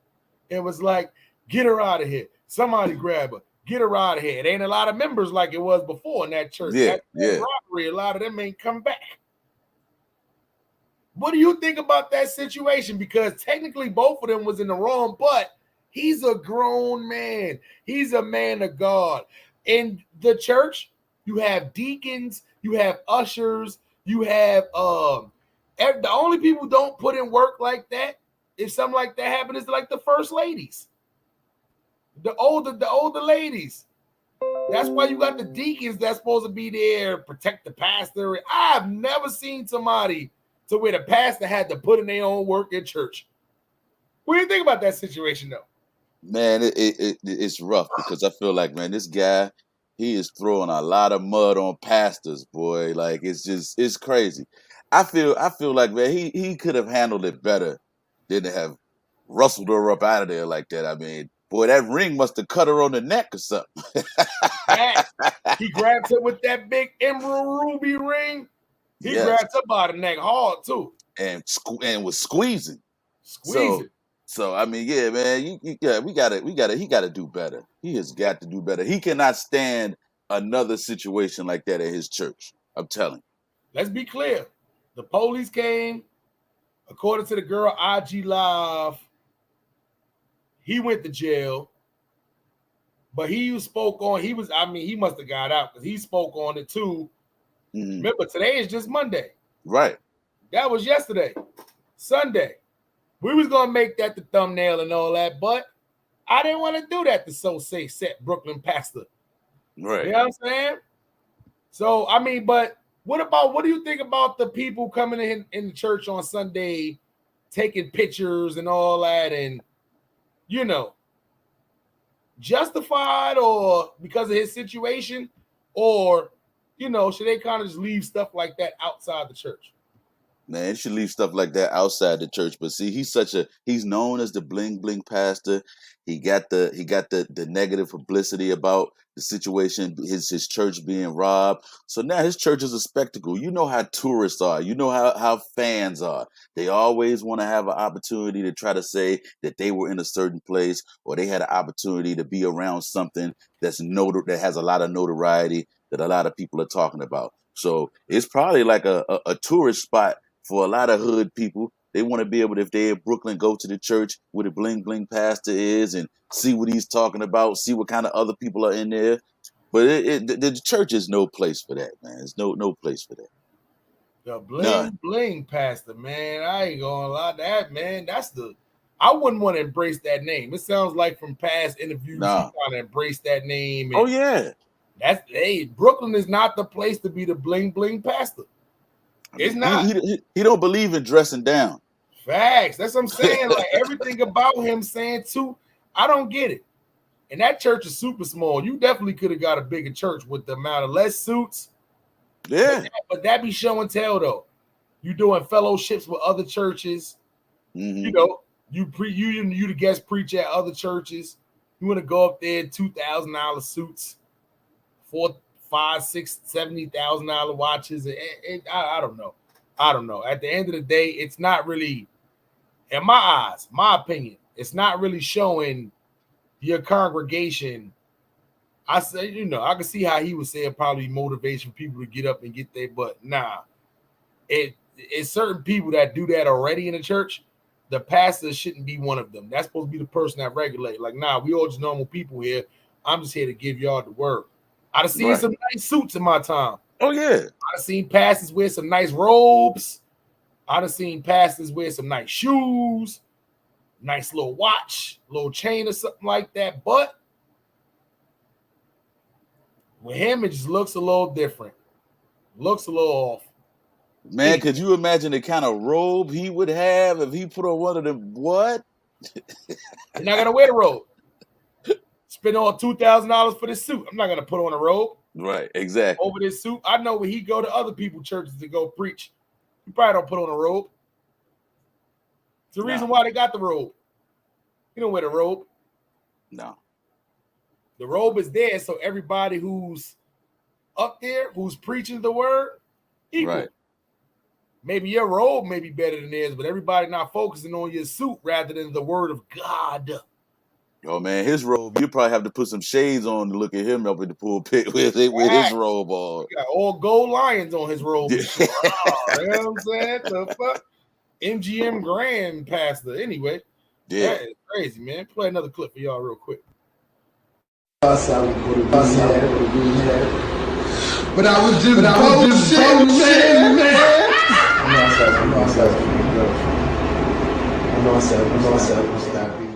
and was like, get her out of here. Somebody grab her. Get her out of here. It ain't a lot of members like it was before in that church. Yeah, that robbery, a lot of them ain't come back. What do you think about that situation? Because technically both of them was in the wrong, but he's a grown man. He's a man of God. In the church, you have deacons, you have ushers, you have the only people who don't put in work like that, if something like that happens, is like the first ladies, the older ladies. That's why you got the deacons that's supposed to be there, protect the pastor. I've never seen somebody to where the pastor had to put in their own work at church. What do you think about that situation, though? Man, it's rough because I feel like, man, this guy, he is throwing a lot of mud on pastors, boy. Like, it's crazy. I feel like, man, he could have handled it better than to have rustled her up out of there like that. I mean, boy, that ring must have cut her on the neck or something. He grabbed her with that big emerald ruby ring. He grabbed her by the neck hard too, and was squeezing. Squeezing. So I mean, yeah, man, he got to do better. He has got to do better. He cannot stand another situation like that at his church. I'm telling you. Let's be clear. The police came, according to the girl IG Live. He went to jail, but he must have got out because he spoke on it too. Mm-hmm. Remember, today is just Monday. Right. That was yesterday, Sunday. We was gonna make that the thumbnail and all that, but I didn't want to do that to say set Brooklyn pastor. Right. You know what I'm saying? So I mean, but what do you think about the people coming in the church on Sunday, taking pictures and all that, and justified or because of his situation, or should they kind of just leave stuff like that outside the church? Man, you should leave stuff like that outside the church. But see, he's known as the bling bling pastor. He got the negative publicity about the situation, his church being robbed. So now his church is a spectacle. You know how tourists are. You know how fans are. They always want to have an opportunity to try to say that they were in a certain place or they had an opportunity to be around something that has a lot of notoriety that a lot of people are talking about. So it's probably like a tourist spot for a lot of hood people. They want to be able to, if they're in Brooklyn, go to the church where the bling bling pastor is and see what he's talking about, see what kind of other people are in there. But the church is no place for that, man. It's no place for that. The bling bling pastor, man. I ain't gonna lie to that, man. I wouldn't want to embrace that name. It sounds like from past interviews, he trying to embrace that name. Oh yeah. Brooklyn is not the place to be the bling bling pastor. It's not. He don't believe in dressing down. Facts. That's what I'm saying. Like everything about him saying too, I don't get it. And that church is super small. You definitely could have got a bigger church with the amount of less suits. Yeah. But that be show and tell though. You doing fellowships with other churches. Mm-hmm. You the guest preacher at other churches. You want to go up there, $2,000 suits, $4,000, $5,000, $6,000, $70,000 watches. I don't know. I don't know. At the end of the day, it's not really, in my eyes, my opinion, it's not really showing your congregation. I say, I can see how he was saying probably motivation for people to get up and get there, but nah. It's certain people that do that already in the church. The pastor shouldn't be one of them. That's supposed to be the person that regulates. Like, nah, we all just normal people here. I'm just here to give y'all the word. I've seen some nice suits in my time. Oh, yeah. I've seen pastors wear some nice robes. I've seen pastors wear some nice shoes, nice little watch, little chain or something like that. But with him, it just looks a little different. Looks a little off. Man, could you imagine the kind of robe he would have if he put on one of them? What? You're not going to wear the robe. Spend on $2,000 for this suit. I'm not going to put on a robe. Right, exactly. Over this suit. I know when he go to other people's churches to go preach, he probably don't put on a robe. It's the reason why they got the robe. He don't wear the robe. No. The robe is there so everybody who's up there, who's preaching the word, equal. Right. Maybe your robe may be better than theirs, but everybody not focusing on your suit rather than the word of God. Oh man, his robe, you probably have to put some shades on to look at him up in the pulpit with his robe on. He got all gold lions on his robe. You know what I'm saying? The fuck? MGM Grand pastor. Anyway, that is crazy, man. Play another clip for y'all real quick. But I was just bullshitting, man. I know I said, stop being.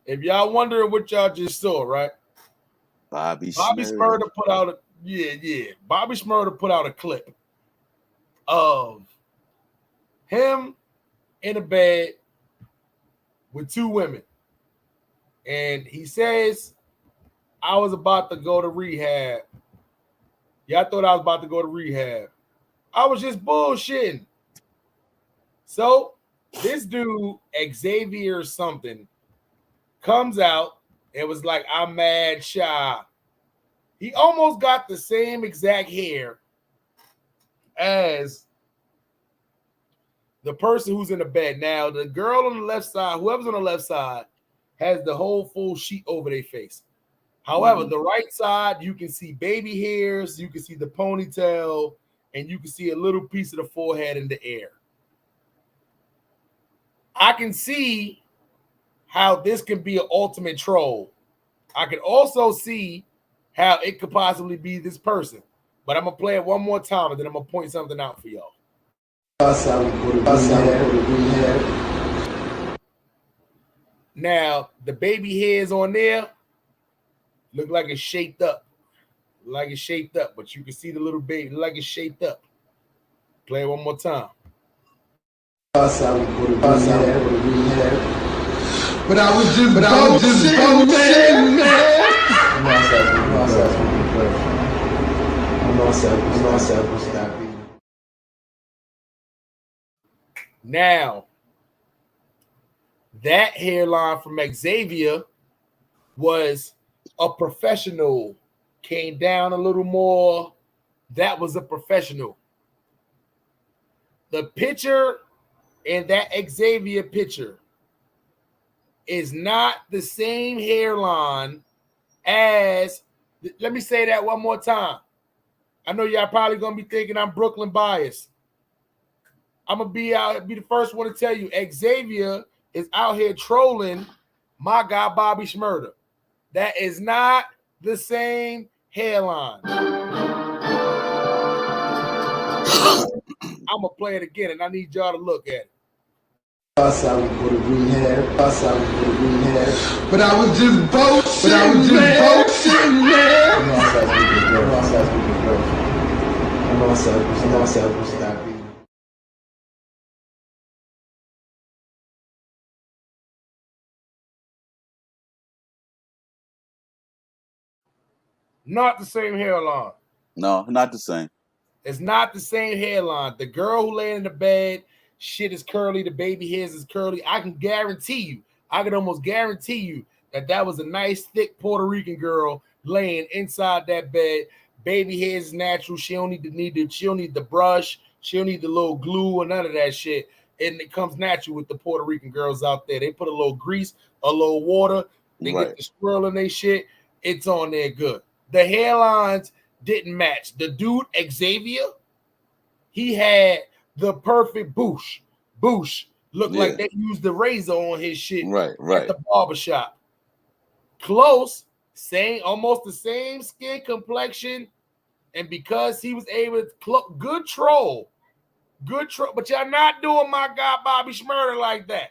If y'all wondering what y'all just saw, right? Bobby Smurda put out Bobby Smurda put out a clip of him in a bed with two women. And he says, I was about to go to rehab. Y'all thought I was about to go to rehab. I was just bullshitting. So this dude, Xavier something, comes out and was like, I'm mad shy. He almost got the same exact hair as the person who's in the bed. Now, the girl on the left side, whoever's on the left side, has the whole full sheet over their face. However, the right side, you can see baby hairs, you can see the ponytail, and you can see a little piece of the forehead in the air. I can see how this can be an ultimate troll. I can also see how it could possibly be this person. But I'm gonna play it one more time and then I'm gonna point something out for y'all. Now the baby hairs on there look like it's shaped up. But you can see the little baby like it's shaped up. Play it one more time. But I was just boasting, man. Now, that hairline from Xavier was a professional. Came down a little more. That was a professional. The picture in that Xavier picture is not the same hairline as, let me say that one more time. I know y'all probably gonna be thinking I'm Brooklyn biased. I'm gonna be the first one to tell you Xavier is out here trolling my guy Bobby Smurda. That is not the same hairline. I'm gonna play it again, and I need y'all to look at it. But I was just boasting, man. Not the same hairline. No, not the same. It's not the same hairline. The girl who lay in the bed, shit is curly. The baby hairs is curly. I can almost guarantee you that was a nice, thick Puerto Rican girl laying inside that bed. Baby hairs is natural. She don't need the brush. She don't need the little glue or none of that shit. And it comes natural with the Puerto Rican girls out there. They put a little grease, a little water. They get the swirl in their shit. It's on there good. The hairlines didn't match. The dude, Xavier, he had the perfect boosh. Looked like they used the razor on his shit at the barbershop. Close, almost the same skin complexion. And because he was able to good troll. But y'all not doing my guy Bobby Smurda like that.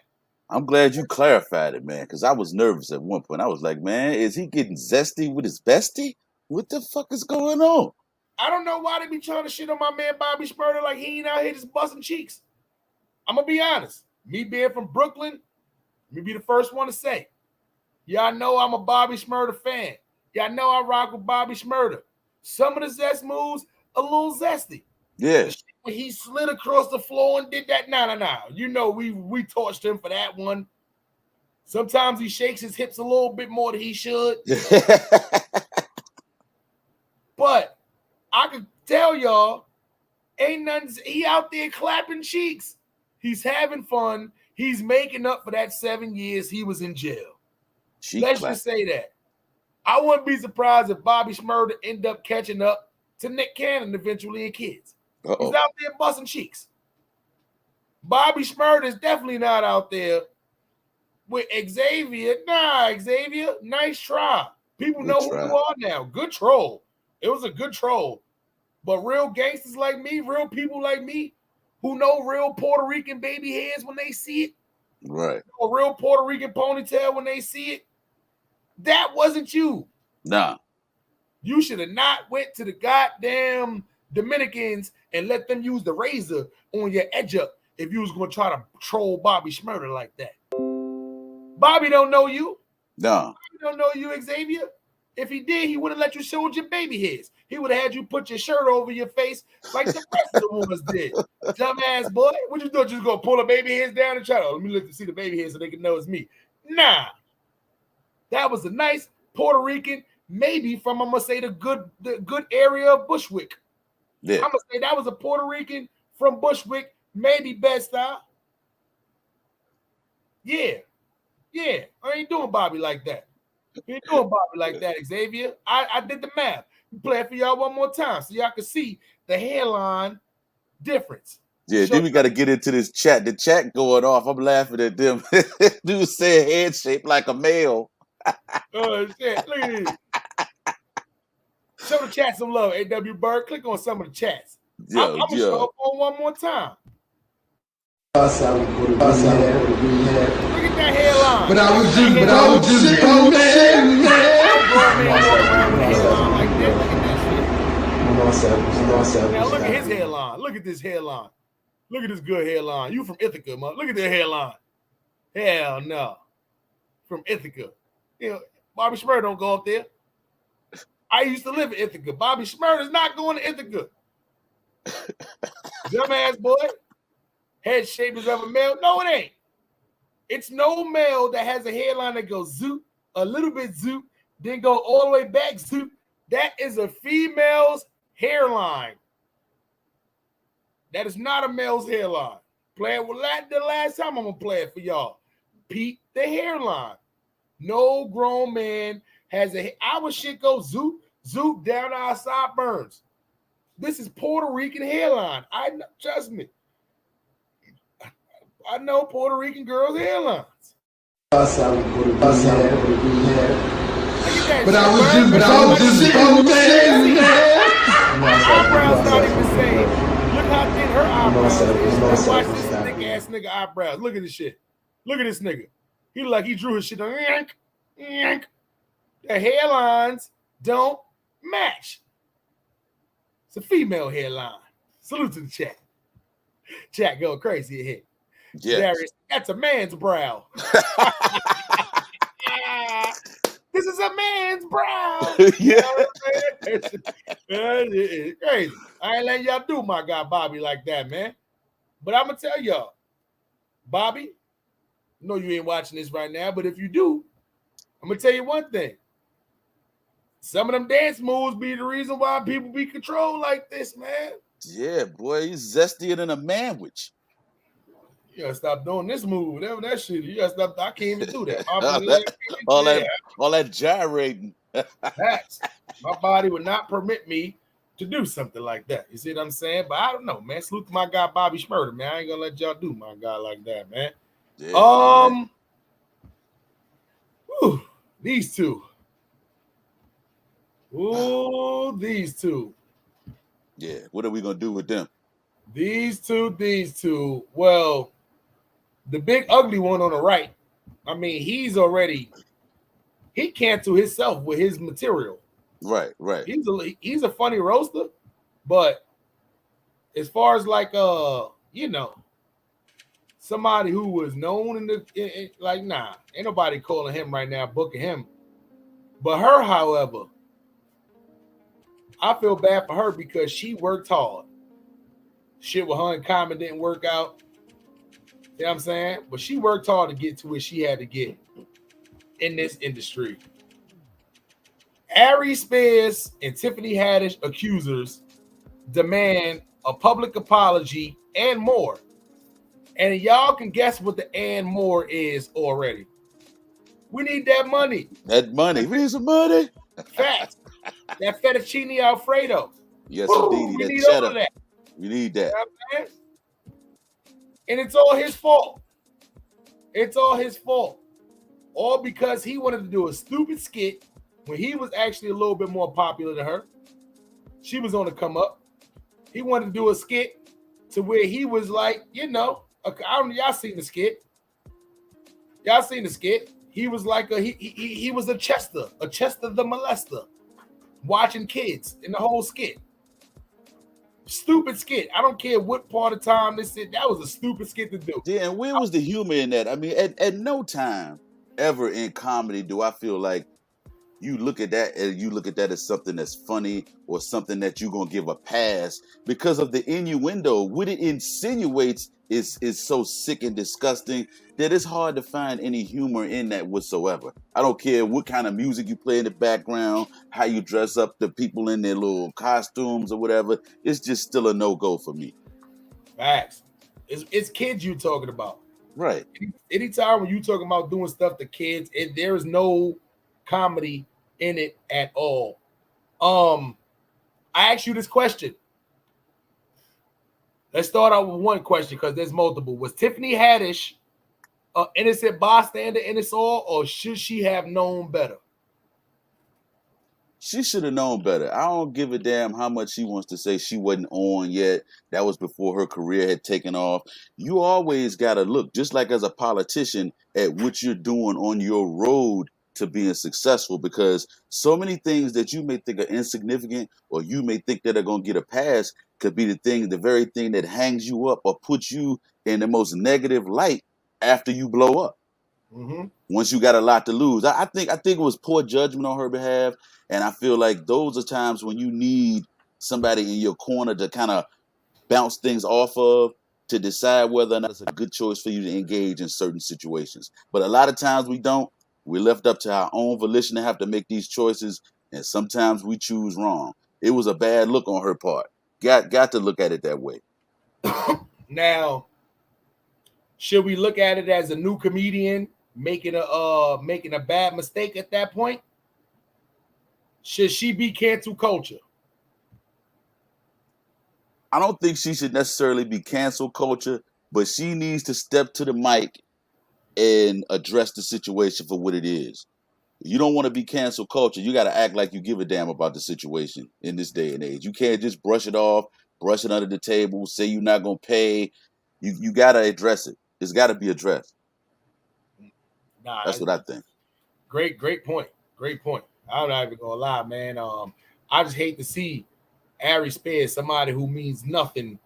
I'm glad you clarified it, man, because I was nervous at one point. I was like, man, is he getting zesty with his bestie? What the fuck is going on? I don't know why they be trying to shit on my man Bobby Smurda like he ain't out here just busting cheeks. I'm going to be honest. Me being from Brooklyn, let me be the first one to say, y'all know I'm a Bobby Smurda fan. Y'all know I rock with Bobby Smurda. Some of the zest moves, a little zesty. Yeah. When he slid across the floor and did that, nah. You know, we torched him for that one. Sometimes he shakes his hips a little bit more than he should. But I can tell y'all, ain't nothing. He out there clapping cheeks. He's having fun. He's making up for that 7 years he was in jail. Let's just say that. I wouldn't be surprised if Bobby Smurda end up catching up to Nick Cannon eventually in kids. He's out there busting cheeks. Bobby Smurda is definitely not out there with Xavier. Nah, Xavier, nice try. People know who you are now. Good troll. It was a good troll. But real gangsters like me, real people like me, who know real Puerto Rican baby hairs when they see it, right? A real Puerto Rican ponytail when they see it, that wasn't you. Nah. You should have not went to the goddamn Dominicans and let them use the razor on your edge up if you was going to try to troll Bobby Smurda like that. Bobby don't know you. No. Bobby don't know you, Xavier. If he did, he wouldn't let you show your baby hairs. He would have had you put your shirt over your face like the rest of the ones did. Dumbass boy. What you thought you was going to pull the baby hairs down and try to, let me look to see the baby hairs so they can know it's me. Nah. That was a nice Puerto Rican, maybe from, I'm going to say, the good area of Bushwick. Yeah. I'm going to say that was a Puerto Rican from Bushwick, maybe Bed-Stuy. Yeah. I ain't doing Bobby like that. You ain't doing Bobby like that, Xavier. I did the math. Play it for y'all one more time so y'all can see the hairline difference. Yeah, then we got to get into this chat. The chat going off. I'm laughing at them. Dude said head shaped like a male. Oh, shit. Look at this. Show the chat some love, AW Byrd. Click on some of the chats. Yo, I'm gonna show up on one more time. Look at that hairline. But I was just bullshitting, man. Now look at his hairline. Look at this hairline. Look at this good hairline. You from Ithaca, man. Look at that hairline. Hell no. From Ithaca. You know, Bobby Smurda don't go up there. I used to live in Ithaca. Bobby Smurda is not going to Ithaca. Dumbass boy. Head shape as of a male. No, it ain't. It's no male that has a hairline that goes zoop, a little bit zoop, then go all the way back zoop. That is a female's hairline. That is not a male's hairline. Play it with the last time I'm going to play it for y'all. Peep the hairline. No grown man has our shit goes zoop, zoop down our sideburns. This is Puerto Rican hairline. Trust me. I know Puerto Rican girls' hairlines. But I was just bullshitting, man. Eyebrows not even the same. Look how thin her eyebrows is. Watch this thick ass nigga eyebrows. Look at this shit. Look at this nigga. He look like he drew his shit on. The hairlines don't match. It's a female hairline. Salute to the chat. Chat go crazy ahead. Yes. Darius, that's a man's brow. This is a man's brow. Yeah. It's crazy. I ain't letting y'all do my guy Bobby like that, man. But I'm gonna tell y'all, Bobby, I know you ain't watching this right now, but if you do, I'm gonna tell you one thing. Some of them dance moves be the reason why people be controlled like this, man. Yeah, boy, he's zestier than a manwich. You gotta stop doing this move, whatever that shit. You gotta stop. I can't even do that. all that gyrating. My body would not permit me to do something like that. You see what I'm saying? But I don't know, man. Salute to my guy Bobby Smurda, man. I ain't gonna let y'all do my guy like that, man. Yeah, Whew, these two. Ooh, these two. Yeah, what are we gonna do with them? These two. Well, the big ugly one on the right. I mean, he canceled himself with his material. Right. He's a funny roaster, but as far as like somebody who was known like nah, ain't nobody calling him right now, booking him. But her, however, I feel bad for her because she worked hard. Shit with her and Common didn't work out. You know what I'm saying? But she worked hard to get to where she had to get in this industry. Ari Spears and Tiffany Haddish accusers demand a public apology and more. And y'all can guess what the and more is already. We need that money. That money. We need some money. Facts. That fettuccine Alfredo. Yes, indeed. We need all of that. We need that. You know, and it's all his fault. It's all his fault. All because he wanted to do a stupid skit when he was actually a little bit more popular than her. She was on the come up. He wanted to do a skit to where he was like, I don't know, y'all seen the skit. Y'all seen the skit. He was like he was a Chester the molester, watching kids in the whole skit. Stupid skit. I don't care what part of time this is. That was a stupid skit to do. Yeah, and where was the humor in that? I mean, at no time ever in comedy do I feel like you look at that as something that's funny or something that you're gonna give a pass because of the innuendo. What it insinuates is so sick and disgusting that it's hard to find any humor in that whatsoever. I don't care what kind of music you play in the background, how you dress up the people in their little costumes or whatever. It's just still a no-go for me. Facts. It's kids you talking about. Right. Anytime when you talking about doing stuff to kids, there is no comedy in it at all. I asked you this question. Let's start out with one question because there's multiple. Was Tiffany Haddish an innocent bystander in this all, or should she have known better? She should have known better. I don't give a damn how much she wants to say she wasn't on yet. That was before her career had taken off. You always got to look, just like as a politician, at what you're doing on your road to being successful, because so many things that you may think are insignificant or you may think that are going to get a pass could be the very thing that hangs you up or puts you in the most negative light after you blow up. Mm-hmm. Once you got a lot to lose. I think it was poor judgment on her behalf. And I feel like those are times when you need somebody in your corner to kind of bounce things off of, to decide whether or not it's a good choice for you to engage in certain situations. But a lot of times we don't. We're left up to our own volition to have to make these choices. And sometimes we choose wrong. It was a bad look on her part. Got to look at it that way. Now, should we look at it as a new comedian making a bad mistake at that point? Should she be cancel culture? I don't think she should necessarily be cancel culture, but she needs to step to the mic and address the situation for what it is. You don't want to be cancel culture. You got to act like you give a damn about the situation in this day and age. You can't just brush it off, brush it under the table, say you're not going to pay. You got to address it. It's got to be addressed. Nah, that's what I think. Great point. Great point. I'm not even gonna lie, man. I just hate to see Ari Spears, somebody who means nothing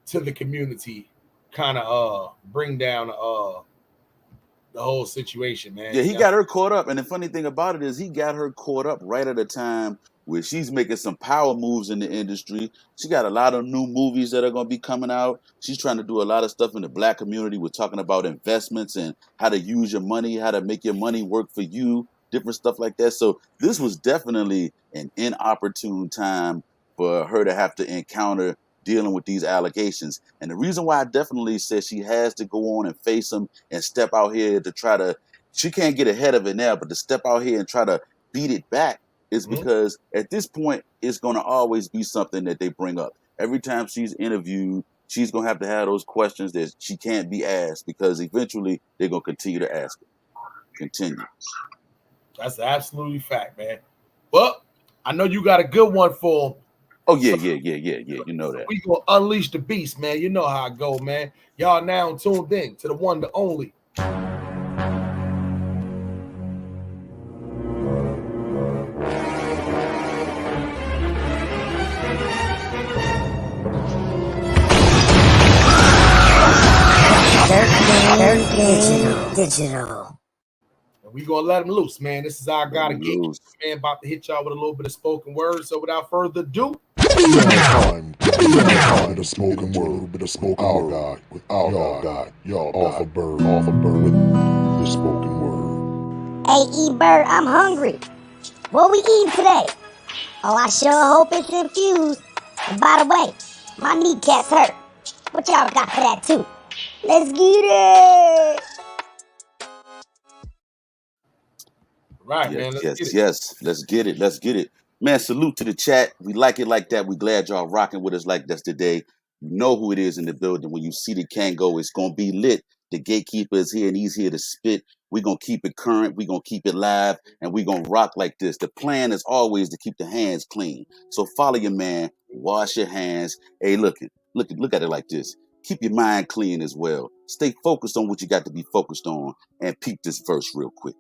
to the community, kind of bring down the whole situation, man. Yeah, he got her caught up. And the funny thing about it is he got her caught up right at a time where she's making some power moves in the industry. She got a lot of new movies that are going to be coming out. She's trying to do a lot of stuff in the Black community. We're talking about investments and how to use your money, how to make your money work for you, different stuff like that. So this was definitely an inopportune time for her to have to encounter dealing with these allegations. And the reason why I definitely said she has to go on and face them and step out here to try to, she can't get ahead of it now, but to step out here and try to beat it back is because at this point, it's going to always be something that they bring up. Every time she's interviewed, she's going to have those questions that she can't be asked, because eventually they're going to continue to ask her. Continue. That's absolutely fact, man. Well, I know you got a good one for. Oh, yeah. You know that. We gonna unleash the beast, man. You know how I go, man. Y'all now tuned in to the one, the only. Digital. We gonna let him loose, man. This is our gotta get you, man. About to hit y'all with a little bit of spoken word. So without further ado, time to spoken word, bit of spoken word. Y'all off a bird with the spoken word. Hey, E-Bird, I'm hungry. What we eating today? Oh, I sure hope it's infused. And by the way, my kneecaps hurt. What y'all got for that too? Let's get it. Right, yes, man. Let's get it. Man, salute to the chat. We like it like that. We glad y'all rocking with us like this today. You know who it is in the building. When you see the Kango, it's going to be lit. The gatekeeper is here and he's here to spit. We're going to keep it current. We're going to keep it live. And we're going to rock like this. The plan is always to keep the hands clean. So follow your man. Wash your hands. Hey, look at it like this. Keep your mind clean as well. Stay focused on what you got to be focused on. And peep this verse real quick.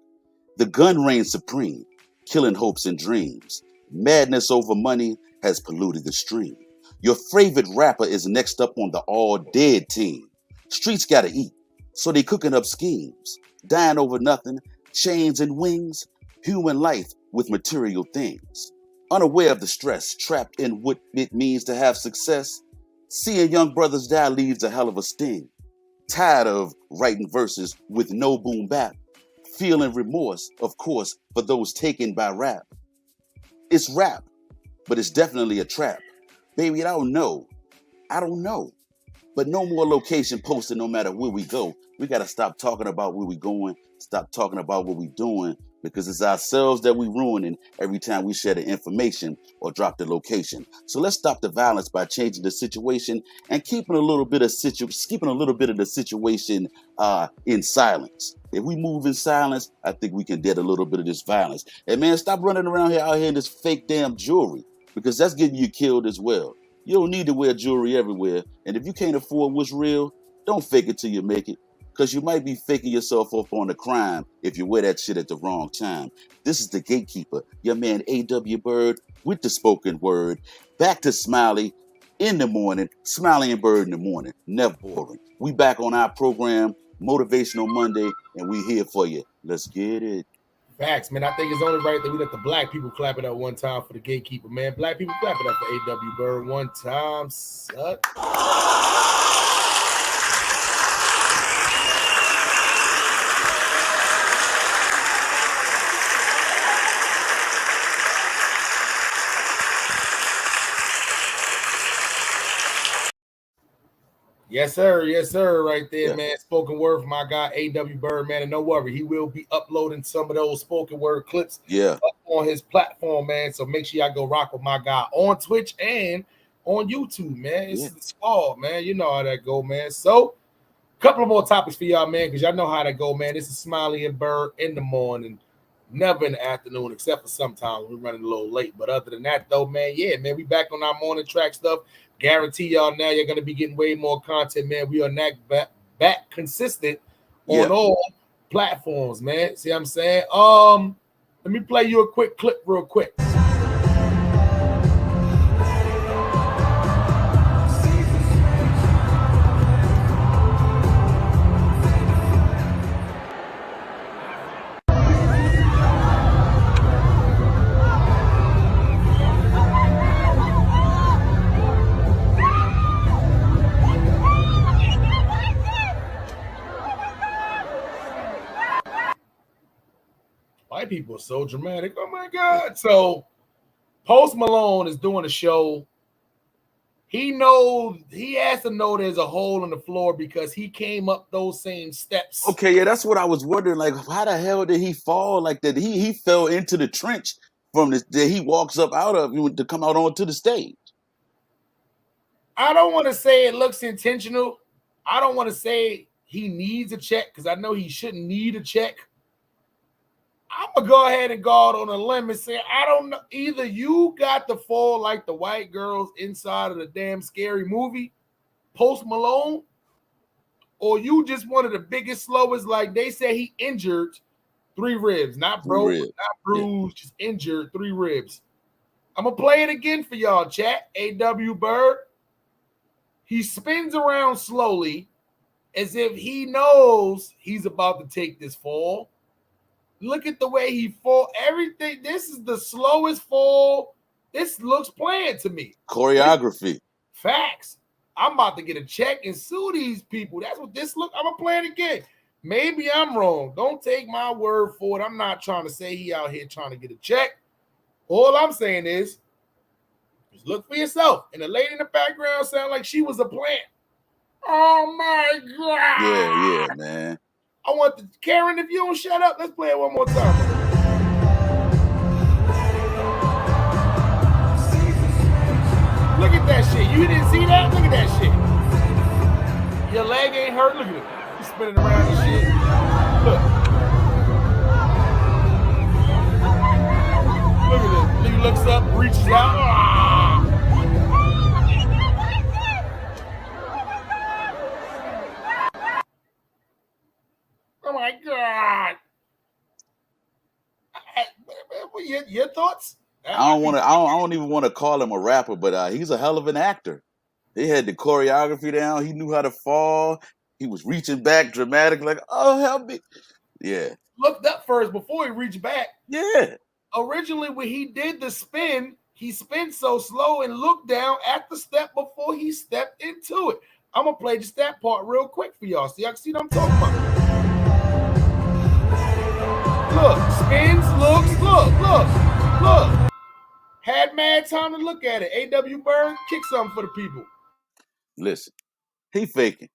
The gun reigns supreme, killing hopes and dreams. Madness over money has polluted the stream. Your favorite rapper is next up on the all dead team. Streets gotta eat, so they cooking up schemes. Dying over nothing, chains and wings. Human life with material things. Unaware of the stress, trapped in what it means to have success. Seeing young brothers die leaves a hell of a sting. Tired of writing verses with no boom bap. Feeling remorse, of course, for those taken by rap. It's rap, but it's definitely a trap. Baby, I don't know. But no more location posted no matter where we go. We got to stop talking about where we going, stop talking about what we doing, because it's ourselves that we ruining every time we share the information or drop the location. So let's stop the violence by changing the situation and keeping a little bit of the situation in silence. If we move in silence, I think we can get a little bit of this violence. And man, stop running around here out here in this fake damn jewelry, because that's getting you killed as well. You don't need to wear jewelry everywhere. And if you can't afford what's real, don't fake it till you make it, because you might be faking yourself up on a crime if you wear that shit at the wrong time. This is the Gatekeeper, your man A.W. Byrd with the spoken word. Back to Smiley in the morning, Smiley and Byrd in the morning. Never boring. We back on our program, Motivational Monday, and we here for you. Let's get it. Facts, man. I think it's only right that we let the black people clap it up one time for the Gatekeeper, man. Black people clap it up for A.W. Byrd one time. Suck. Yes, sir, right there, man. Spoken word from my guy A.W. Byrd, man. And no worry, he will be uploading some of those spoken word clips up on his platform, man. So make sure y'all go rock with my guy on Twitch and on YouTube, man. It's the squad, man. You know how that go, man. So a couple of more topics for y'all, man, because y'all know how that go, man. This is Smiley and Byrd in the morning, never in the afternoon, except for sometimes we're running a little late. But other than that, though, man, yeah, man, we back on our morning track stuff. Guarantee y'all now you're going to be getting way more content, man. We are back consistent on all platforms, man. See what I'm saying? Let me play you a quick clip real quick. White people are so dramatic. Oh my God. So Post Malone is doing a show. He has to know there's a hole in the floor because he came up those same steps. Okay, yeah, that's what I was wondering. Like, how the hell did he fall like that? He fell into the trench from this that he walks up out of to come out onto the stage. I don't want to say it looks intentional. I don't want to say he needs a check because I know he shouldn't need a check. I'm going to go ahead and go out on a limb and say, I don't know. Either you got to fall like the white girls inside of the damn scary movie, Post Malone, or you just one of the biggest, slowest, like they say he injured 3 ribs. Not broke, not bruised, just injured 3 ribs. I'm going to play it again for y'all, chat. A.W. Byrd. He spins around slowly as if he knows he's about to take this fall. Look at the way he fall. Everything. This is the slowest fall. This looks planned to me. Choreography. Facts. I'm about to get a check and sue these people. That's what this look. I'm going to play it again. Maybe I'm wrong. Don't take my word for it. I'm not trying to say he out here trying to get a check. All I'm saying is, just look for yourself. And the lady in the background sounded like she was a plant. Oh, my God. Yeah, man. I want the Karen, if you don't shut up, let's play it one more time. Look at that shit. You didn't see that? Look at that shit. Your leg ain't hurt. Look at it. He's spinning around and shit. Look. Look at this. He looks up, reaches out. Oh my God! Your thoughts? I don't even want to call him a rapper, but he's a hell of an actor. He had the choreography down. He knew how to fall. He was reaching back dramatic, like, oh, help me. Yeah. Looked up first before he reached back. Yeah. Originally, when he did the spin, he spun so slow and looked down at the step before he stepped into it. I'm going to play just that part real quick for y'all so y'all can see what I'm talking about. Look, spins, look. Had mad time to look at it. A.W. Byrd, kick something for the people. Listen, he faking.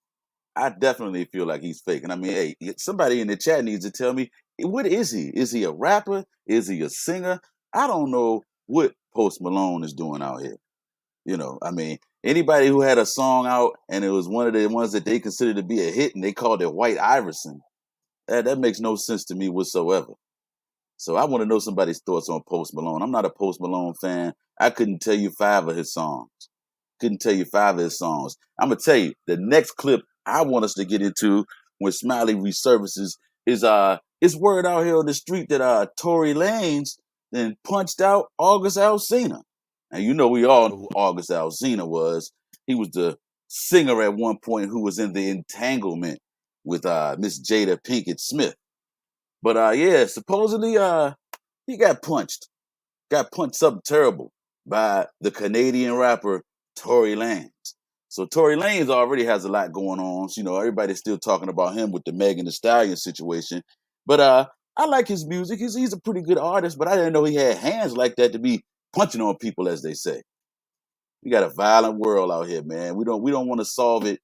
I definitely feel like he's faking. I mean, hey, somebody in the chat needs to tell me, what is he? Is he a rapper? Is he a singer? I don't know what Post Malone is doing out here. You know, I mean, anybody who had a song out and it was one of the ones that they considered to be a hit and they called it White Iverson, that makes no sense to me whatsoever. So I want to know somebody's thoughts on Post Malone. I'm not a Post Malone fan. I couldn't tell you 5 of his songs. I'm gonna tell you the next clip I want us to get into when Smiley resurfaces is it's word out here on the street that Tory Lanez then punched out August Alsina. And you know we all know who August Alsina was. He was the singer at one point who was in the entanglement with Miss Jada Pinkett Smith. But yeah, supposedly he got punched something terrible by the Canadian rapper Tory Lanez. So Tory Lanez already has a lot going on. So, you know, everybody's still talking about him with the Megan Thee Stallion situation. But I like his music. He's a pretty good artist, but I didn't know he had hands like that to be punching on people, as they say. We got a violent world out here, man. We don't want to solve it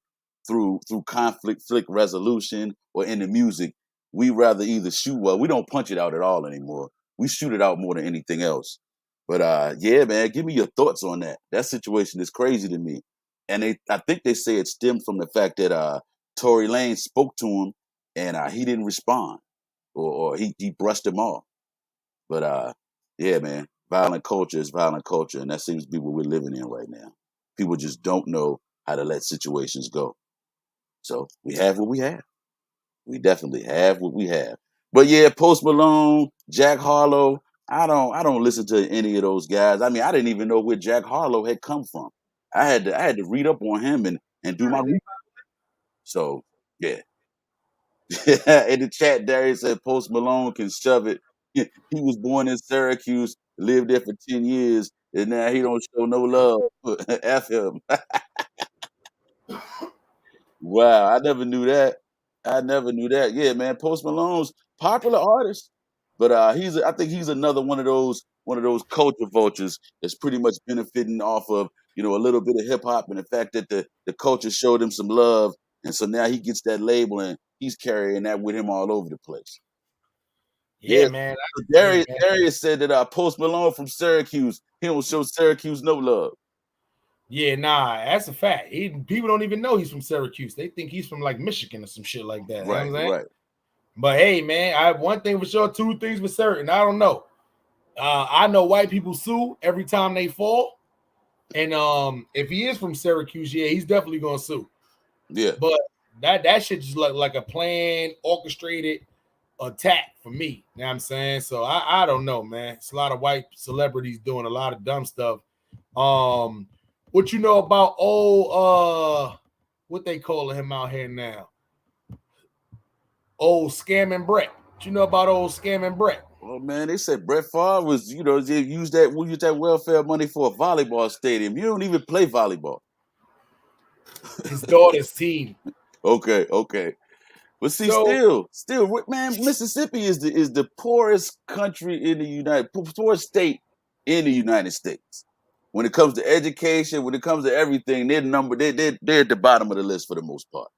through conflict resolution or in the music. We rather either shoot. Well, we don't punch it out at all anymore. We shoot it out more than anything else. But yeah, man, give me your thoughts on that. That situation is crazy to me. And I think they say it stemmed from the fact that Tory Lanez spoke to him and he didn't respond or he brushed him off. But yeah, man, violent culture is violent culture, and that seems to be what we're living in right now. People just don't know how to let situations go. So we have what we have. We definitely have what we have. But yeah, Post Malone, Jack Harlow, I don't listen to any of those guys. I mean, I didn't even know where Jack Harlow had come from. I had to read up on him and do my research. So yeah. In the chat, Darius said Post Malone can shove it. He was born in Syracuse, lived there for 10 years, and now he don't show no love. F him. Wow, I never knew that. Yeah, man, Post Malone's popular artist, but I think he's another one of those culture vultures that's pretty much benefiting off of, you know, a little bit of hip hop and the fact that the culture showed him some love, and so now he gets that label and he's carrying that with him all over the place. Yeah, Yeah, man. Darius said that Post Malone from Syracuse, he don't show Syracuse no love. Yeah, nah, that's a fact. People don't even know he's from Syracuse. They think he's from like Michigan or some shit like that. Right, you know what I'm saying? right. But hey, man, I have one thing for sure, 2 things for certain. I don't know. I know white people sue every time they fall. And if he is from Syracuse, yeah, he's definitely gonna sue. Yeah. But that shit just like a planned, orchestrated attack for me. You know what I'm saying? So I don't know, man. It's a lot of white celebrities doing a lot of dumb stuff. What you know about what they calling him out here now? Old scamming Brett. What you know about old scamming Brett? Well, man, they said Brett Favre was, you know, they used that welfare money for a volleyball stadium. You don't even play volleyball. His daughter's team. Okay. But see, still, man, Mississippi is the poorest country in the poorest state in the United States. When it comes to education, when it comes to everything, they're at the bottom of the list for the most part.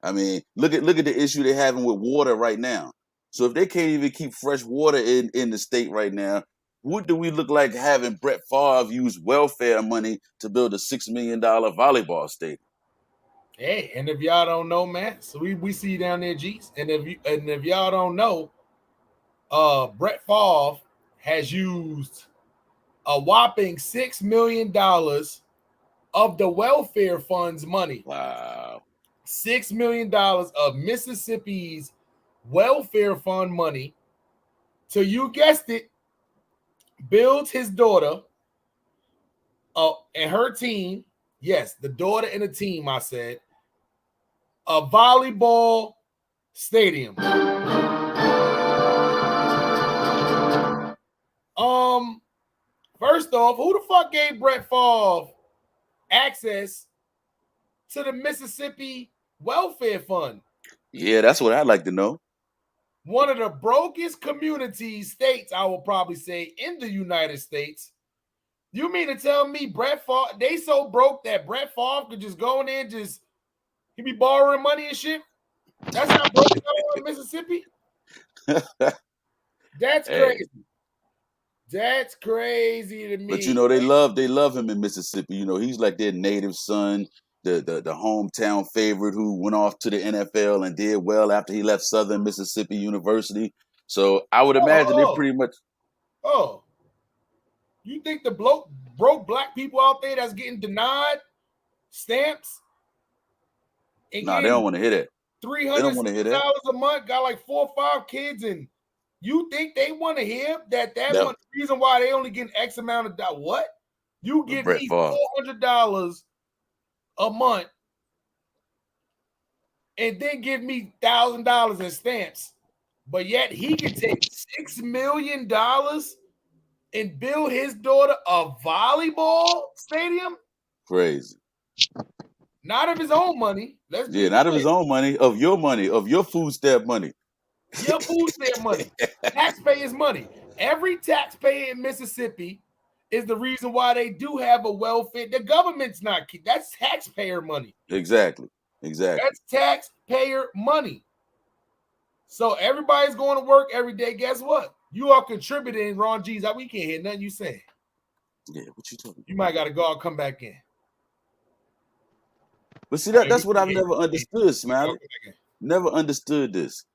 I mean, look at the issue they're having with water right now. So if they can't even keep fresh water in the state right now, what do we look like having Brett Favre use welfare money to build a $6 million volleyball stadium? Hey, and if y'all don't know, man, so we see you down there, G's. And if y'all don't know, Brett Favre has used a whopping $6 million of the welfare fund's money. Wow. $6 million of Mississippi's welfare fund money to, you guessed it, build his daughter and her team. Yes, the daughter and the team, I said, a volleyball stadium. First off, who the fuck gave Brett Favre access to the Mississippi Welfare Fund? Yeah, that's what I'd like to know. One of the brokest states, I will probably say, in the United States. You mean to tell me Brett Favre, they so broke that Brett Favre could just go in there and he be borrowing money and shit? That's how broke they are in Mississippi? That's Hey. crazy. That's crazy to me. But you know, they love him in Mississippi. You know, he's like their native son, the hometown favorite who went off to the NFL and did well after he left Southern Mississippi University. So I would imagine they're pretty much. Oh, you think the broke black people out there that's getting denied stamps? Nah, they don't want to hear that. They don't want to hear that. $300 a month, got like 4 or 5 kids, and you think they want to hear that No. one reason why they only getting X amount of dollars? What? You give Brett me Favre. $400 a month and then give me $1,000 in stamps, but yet he can take $6 million and build his daughter a volleyball stadium? Crazy. Not of his own money. Not of his own money, of your food stamp money. Your food stamp money. Taxpayers' money. Every taxpayer in Mississippi is the reason why they do have a welfare. The government's not. That's taxpayer money. Exactly. That's taxpayer money. So everybody's going to work every day. Guess what? You are contributing, Ron G's. We can't hear nothing you saying. Yeah, what you talking about? You might got to go out, come back in. But see, that's what I've never understood, Smiley. Never understood this.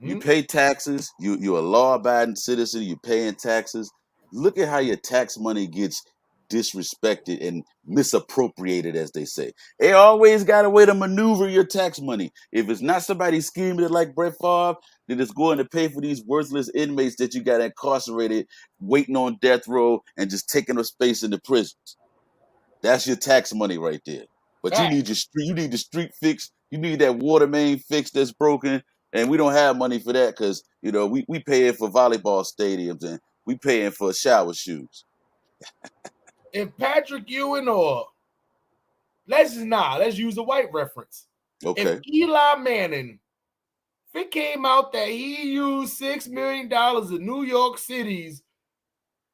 You pay taxes. You're a law-abiding citizen. You're paying taxes. Look at how your tax money gets disrespected and misappropriated, as they say. They always got a way to maneuver your tax money. If it's not somebody scheming it like Brett Favre, then it's going to pay for these worthless inmates that you got incarcerated, waiting on death row, and just taking up space in the prisons. That's your tax money right there. But you need the street fix. You need that water main fix that's broken. And we don't have money for that because, you know, we paying for volleyball stadiums and we paying for shower shoes. If Patrick Ewing let's use a white reference. Okay. If Eli Manning, if it came out that he used $6 million of New York City's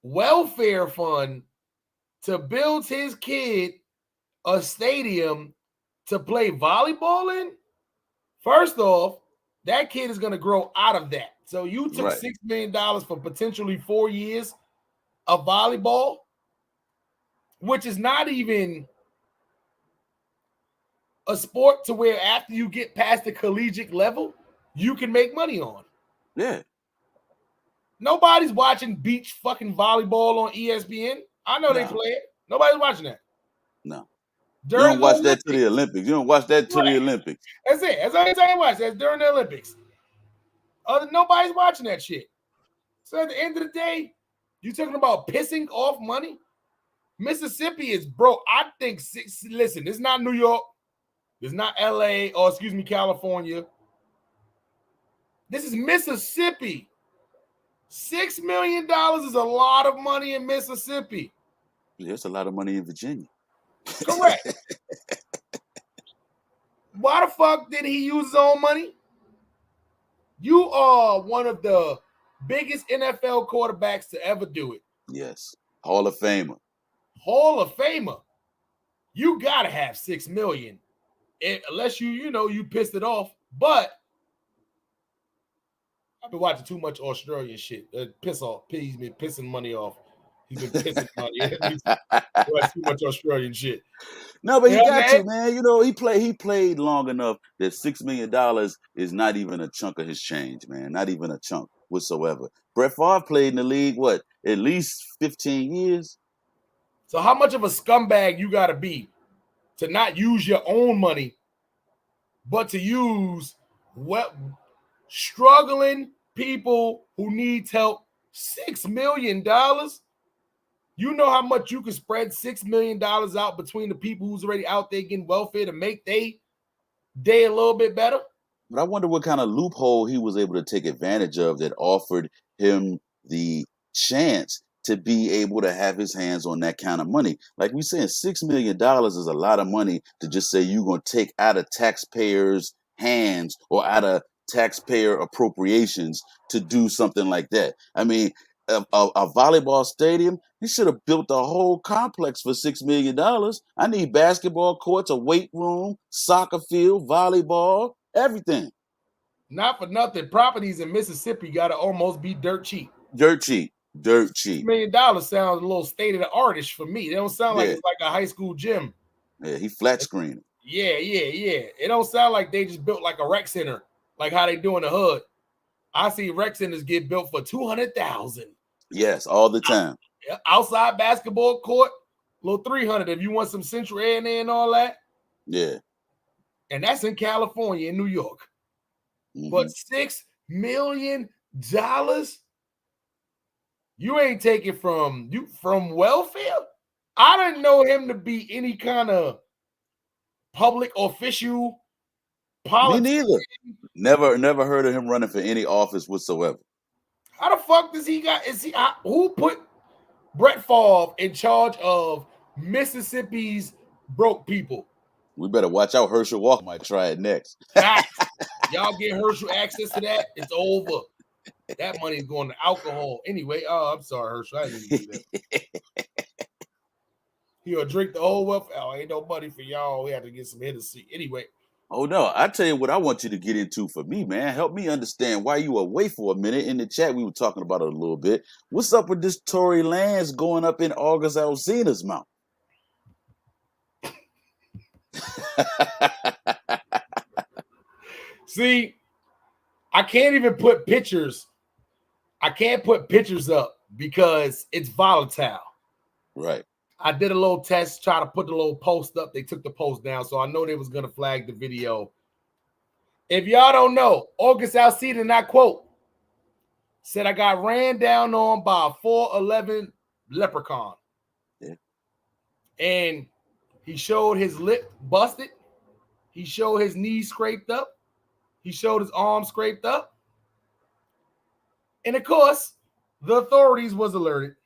welfare fund to build his kid a stadium to play volleyball in, first off, that kid is going to grow out of that. So you took $6 million for potentially 4 years of volleyball, which is not even a sport to where after you get past the collegiate level, you can make money on. Yeah. Nobody's watching beach fucking volleyball on ESPN. I know they play it. Nobody's watching that. No. During you don't watch that to the Olympics. You don't watch that to the Olympics. That's it. That's all I watch. That's during the Olympics. Nobody's watching that shit. So at the end of the day, you talking about pissing off money? Mississippi is broke. I think listen, it's not New York. It's not LA or California. This is Mississippi. $6 million is a lot of money in Mississippi. Yeah, it's a lot of money in Virginia. Correct. Why the fuck did he use his own money? You are one of the biggest NFL quarterbacks to ever do it. Yes. Hall of Famer. Hall of Famer. You gotta have $6 million. Unless you pissed it off. But I've been watching too much Australian shit. He's been pissing money off. He's been pissing money. Watch too much Australian shit. No, but he got to, man. You know, he played long enough that $6 million is not even a chunk of his change, man. Not even a chunk whatsoever. Brett Favre played in the league, at least 15 years? So how much of a scumbag you gotta be to not use your own money, but to use struggling people who need help? $6 million. You know how much you can spread $6 million out between the people who's already out there getting welfare to make they day a little bit better? But I wonder what kind of loophole he was able to take advantage of that offered him the chance to be able to have his hands on that kind of money. Like we saying, $6 million is a lot of money to just say you're going to take out of taxpayers' hands or out of taxpayer appropriations to do something like that. I mean, a volleyball stadium, he should have built a whole complex for $6 million. I need basketball courts, a weight room, soccer field, volleyball, everything. Not for nothing, properties in Mississippi got to almost be dirt cheap. Dirt cheap. Dirt cheap. $1 million sounds a little state of the artish for me. They don't sound like it's like a high school gym. Yeah, he flat screening. Yeah. It don't sound like they just built like a rec center, like how they do in the hood. I see rec centers get built for $200,000. Yes, all the time. Outside basketball court, little $300 if you want some central air in there and all that. Yeah. And that's in California, in New York. Mm-hmm. But $6 million, you ain't taking from welfare. I didn't know him to be any kind of public official. Me neither. Never heard of him running for any office whatsoever. How the fuck does he got? Who put Brett Favre in charge of Mississippi's broke people? We better watch out. Herschel Walker might try it next. Y'all get Herschel access to that, it's over. That money's going to alcohol. Anyway, I'm sorry, Herschel. I didn't do that. He'll drink the whole wealth. Oh, ain't no money for y'all. We have to get some Hennessy. Anyway. Oh, no. I tell you what I want you to get into for me, man. Help me understand why you were away for a minute. In the chat, we were talking about it a little bit. What's up with this Tory Lanez going up in August Alsina's mouth? See, I can't even put pictures. I can't put pictures up because it's volatile. Right. I did a little test, try to put the little post up. They took the post down, so I know they was going to flag the video. If y'all don't know, August Alsina, and I quote, said I got ran down on by a 4'11" leprechaun. Yeah. And he showed his lip busted. He showed his knees scraped up. He showed his arm scraped up. And of course, the authorities was alerted.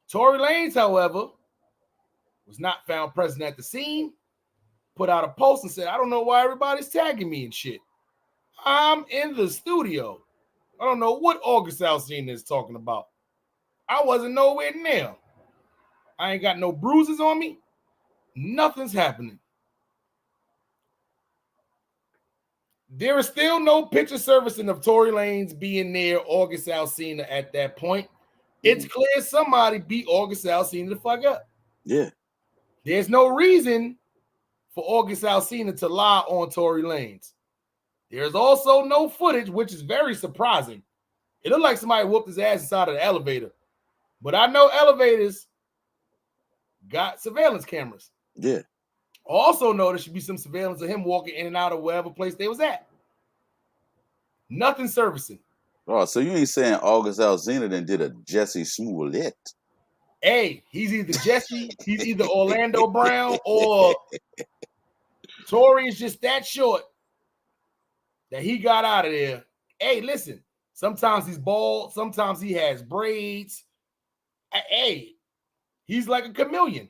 Tory Lanez, however, was not found present at the scene, put out a post and said, I don't know why everybody's tagging me and shit. I'm in the studio. I don't know what August Alsina is talking about. I wasn't nowhere near. I ain't got no bruises on me. Nothing's happening. There is still no picture surfacing of Tory Lanez being near August Alsina at that point. It's clear somebody beat August Alsina the fuck up. Yeah. There's no reason for August Alsina to lie on Tory Lanez. There's also no footage, which is very surprising. It looked like somebody whooped his ass inside of the elevator. But I know elevators got surveillance cameras. Yeah. Also know there should be some surveillance of him walking in and out of wherever place they was at. Nothing surfacing. Oh, so you ain't saying August Alsina then did a Jesse Smollett? Hey, he's either Jesse, he's either Orlando Brown, or Tory is just that short that he got out of there. Hey, listen, sometimes he's bald, sometimes he has braids. Hey, he's like a chameleon.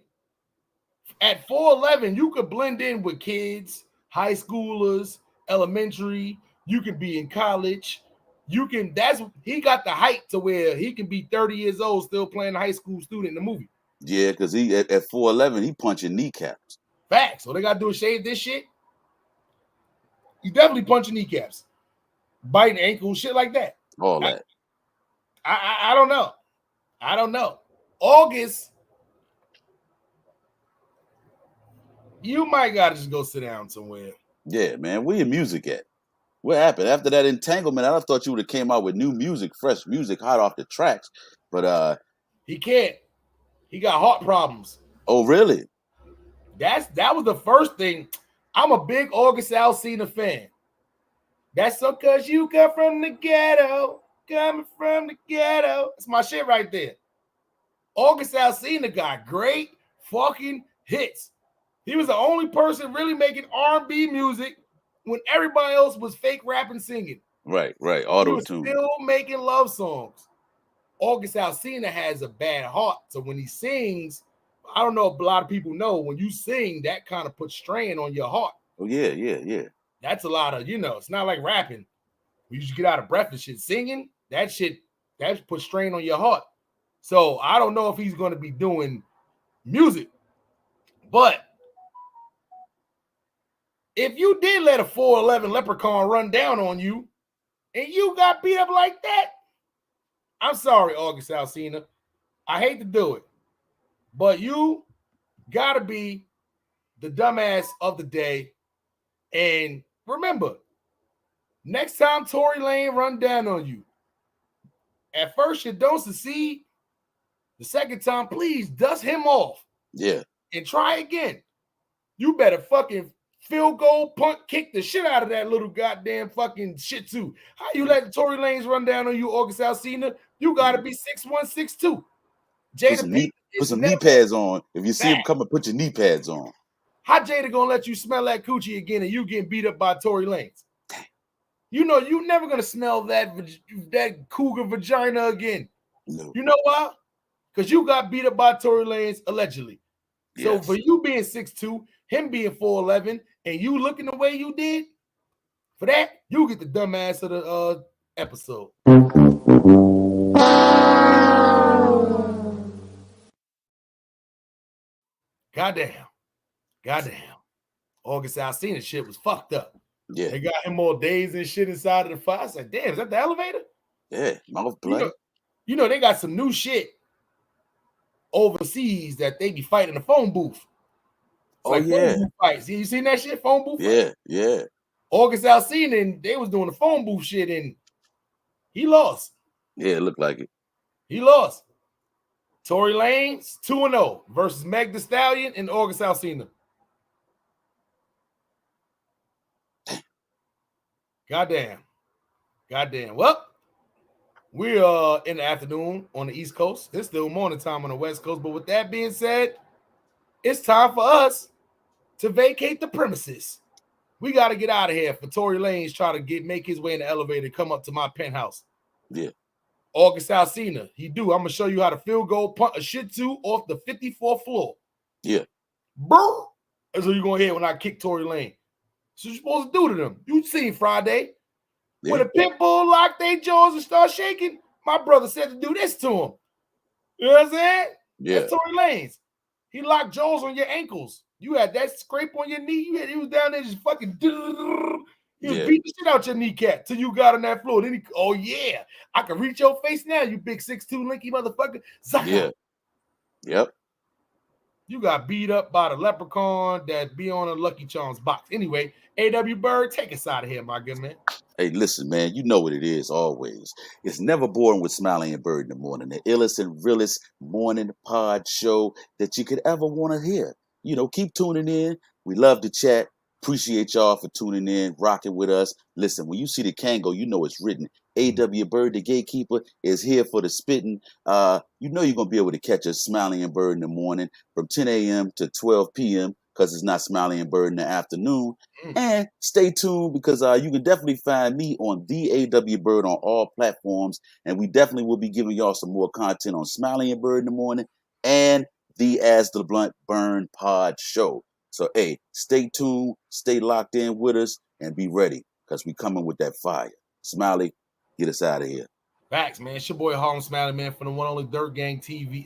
At 4'11", you could blend in with kids, high schoolers, elementary. You could be in college. He got the height to where he can be 30 years old still playing a high school student in the movie. Yeah, because he at 4'11", he punching kneecaps. Facts. So they got to do is shave this shit. He's definitely punching kneecaps, biting ankles, shit like that. All that. I don't know. I don't know. August, you might got to just go sit down somewhere. Yeah, man. Where your music at? What happened? After that entanglement, I thought you would have came out with new music, fresh music, hot off the tracks. But he can't. He got heart problems. Oh, really? That was the first thing. I'm a big August Alsina fan. That's so cause you come from the ghetto. Coming from the ghetto. That's my shit right there. August Alsina got great fucking hits. He was the only person really making R&B music when everybody else was fake rapping, singing. Right. Auto-tune. Still making love songs. August Alsina has a bad heart. So when he sings, I don't know if a lot of people know, when you sing, that kind of puts strain on your heart. Oh, yeah. That's a lot of, it's not like rapping. You just get out of breath and shit. Singing, that puts strain on your heart. So I don't know if he's going to be doing music. But if you did let a 4'11 leprechaun run down on you and you got beat up like that, I'm sorry, August Alsina. I hate to do it, but you got to be the dumbass of the day. And remember, next time Tory Lanez run down on you, at first you don't succeed. The second time, please dust him off. Yeah. And try again. You better fucking field goal, punt, kick the shit out of that little goddamn fucking shit too. How you let Tory Lanez run down on you, August Alsina? You got to be 6'1", 6'2". Jada Put some knee pads on. If you see him coming, put your knee pads on. How Jada gonna let you smell that coochie again and you getting beat up by Tory Lanez? You know you never gonna smell that cougar vagina again. No. You know why? Because you got beat up by Tory Lanez allegedly. Yes. So for you being 6'2", him being 4'11", and you looking the way you did, for that, you get the dumbass of the episode. Goddamn. August Alsina shit was fucked up. Yeah. They got him all days and shit inside of the fire. I said, damn, is that the elevator? Yeah, mouth blood. You know, they got some new shit overseas that they be fighting in the phone booth. It's like phone booth fights. You seen that shit? Phone booth fights? Yeah. August Alsina, and they was doing the phone booth shit, and he lost. Yeah, it looked like it. He lost. Tory Lanez, 2-0 versus Meg Thee Stallion and August Alsina. Goddamn. Well, we are in the afternoon on the East Coast. It's still morning time on the West Coast. But with that being said, it's time for us to vacate the premises. We got to get out of here for Tory Lanez trying to make his way in the elevator, come up to my penthouse. Yeah. August Alsina, I'm going to show you how to field goal punt a shih tzu off the 54th floor. Yeah. Brr! That's what you're going to hear when I kick Tory Lanez. So you're supposed to do to them. You seen Friday. Yeah. When a pit bull locked their jaws and start shaking, my brother said to do this to him. You know what I'm saying? Yeah. That's Tory Lanez. He locked jaws on your ankles. You had that scrape on your knee. He was down there just fucking. He was beating the shit out your kneecap till you got on that floor. Then I can reach your face now, you big 6'2" linky motherfucker. Zaka. Yeah. Yep. You got beat up by the leprechaun that be on a Lucky Charms box. Anyway, A.W. Byrd, take us out of here, my good man. Hey, listen, man, you know what it is always. It's never boring with Smiley and Byrd in the morning. The illest and realest morning pod show that you could ever want to hear. You know, keep tuning in. We love to chat. Appreciate y'all for tuning in, rocking with us. Listen, when you see the Kango, you know it's written. A.W. Byrd, the gatekeeper, is here for the spitting. You know you're going to be able to catch us Smiley and Byrd in the morning from 10 a.m. to 12 p.m. because it's not Smiley and Byrd in the afternoon. And stay tuned because you can definitely find me on the A.W. Byrd on all platforms. And we definitely will be giving y'all some more content on Smiley and Byrd in the morning and the As the Blunt Burn Pod Show. So, hey, stay tuned, stay locked in with us, and be ready because we coming with that fire. Smiley, get us out of here. Facts, man. It's your boy Harlem Smiley, man, from the one only Dirt Gang TV.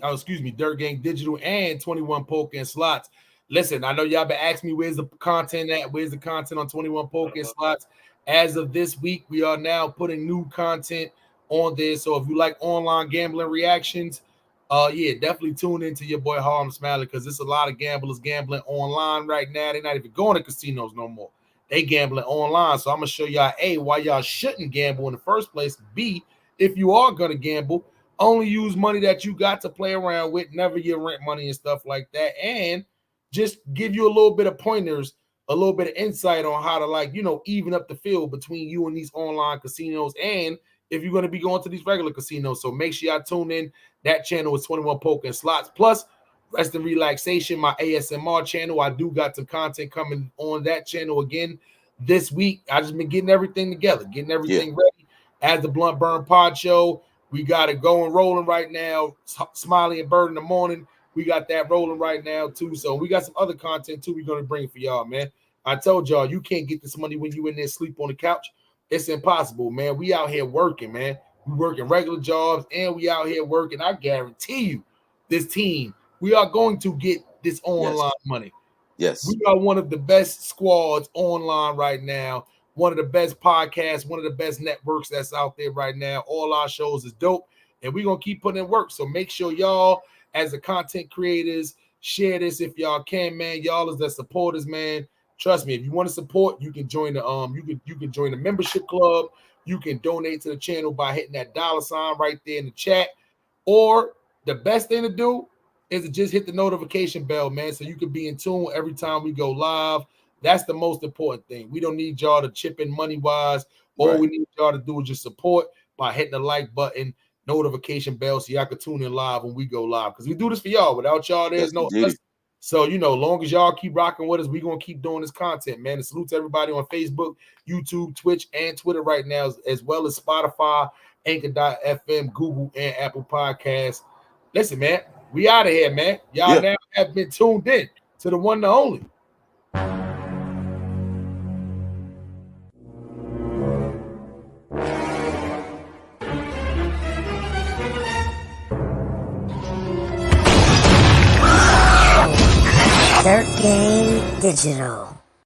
Dirt Gang Digital and 21 Poker and Slots. Listen, I know y'all been asking me where's the content at? Where's the content on 21 Poker and Slots? As of this week, we are now putting new content on there. So if you like online gambling reactions, definitely tune into your boy Harlem Smiley because there's a lot of gamblers gambling online right now. They're not even going to casinos no more. They gambling online. So I'm going to show y'all, A, why y'all shouldn't gamble in the first place. B, if you are going to gamble, only use money that you got to play around with, never your rent money and stuff like that. And just give you a little bit of pointers, a little bit of insight on how to even up the field between you and these online casinos and if you're going to be going to these regular casinos. So make sure y'all tune in. That channel is 21 Poker and Slots. Plus, Rest and Relaxation, my ASMR channel. I do got some content coming on that channel again this week. I just been getting everything together, getting everything ready. As the Blunt Burn Pod Show, we got it going, rolling right now. Smiley and Byrd in the morning. We got that rolling right now, too. So we got some other content, too, we're going to bring for y'all, man. I told y'all, you can't get this money when you in there sleep on the couch. It's impossible, man. We out here working, man. We working regular jobs, and we out here working. I guarantee you, this team, we are going to get this online money. Yes. We are one of the best squads online right now. One of the best podcasts, one of the best networks that's out there right now. All our shows is dope, and we're going to keep putting in work. So make sure y'all, as the content creators, share this if y'all can, man. Y'all as the supporters, man. Trust me, if you want to support, you can join the you can join the membership club. You can donate to the channel by hitting that $sign right there in the chat. Or the best thing to do is to just hit the notification bell, man, so you can be in tune every time we go live. That's the most important thing. We don't need y'all to chip in money-wise. All we need y'all to do is just support by hitting the like button, notification bell, so y'all can tune in live when we go live. Because we do this for y'all. Without y'all, there's no us. So, long as y'all keep rocking with us, we're going to keep doing this content, man. And salute to everybody on Facebook, YouTube, Twitch, and Twitter right now, as well as Spotify, Anchor.fm, Google, and Apple Podcasts. Listen, man, we out of here, man. Y'all now have been tuned in to the one and only. Dirt Game Digital.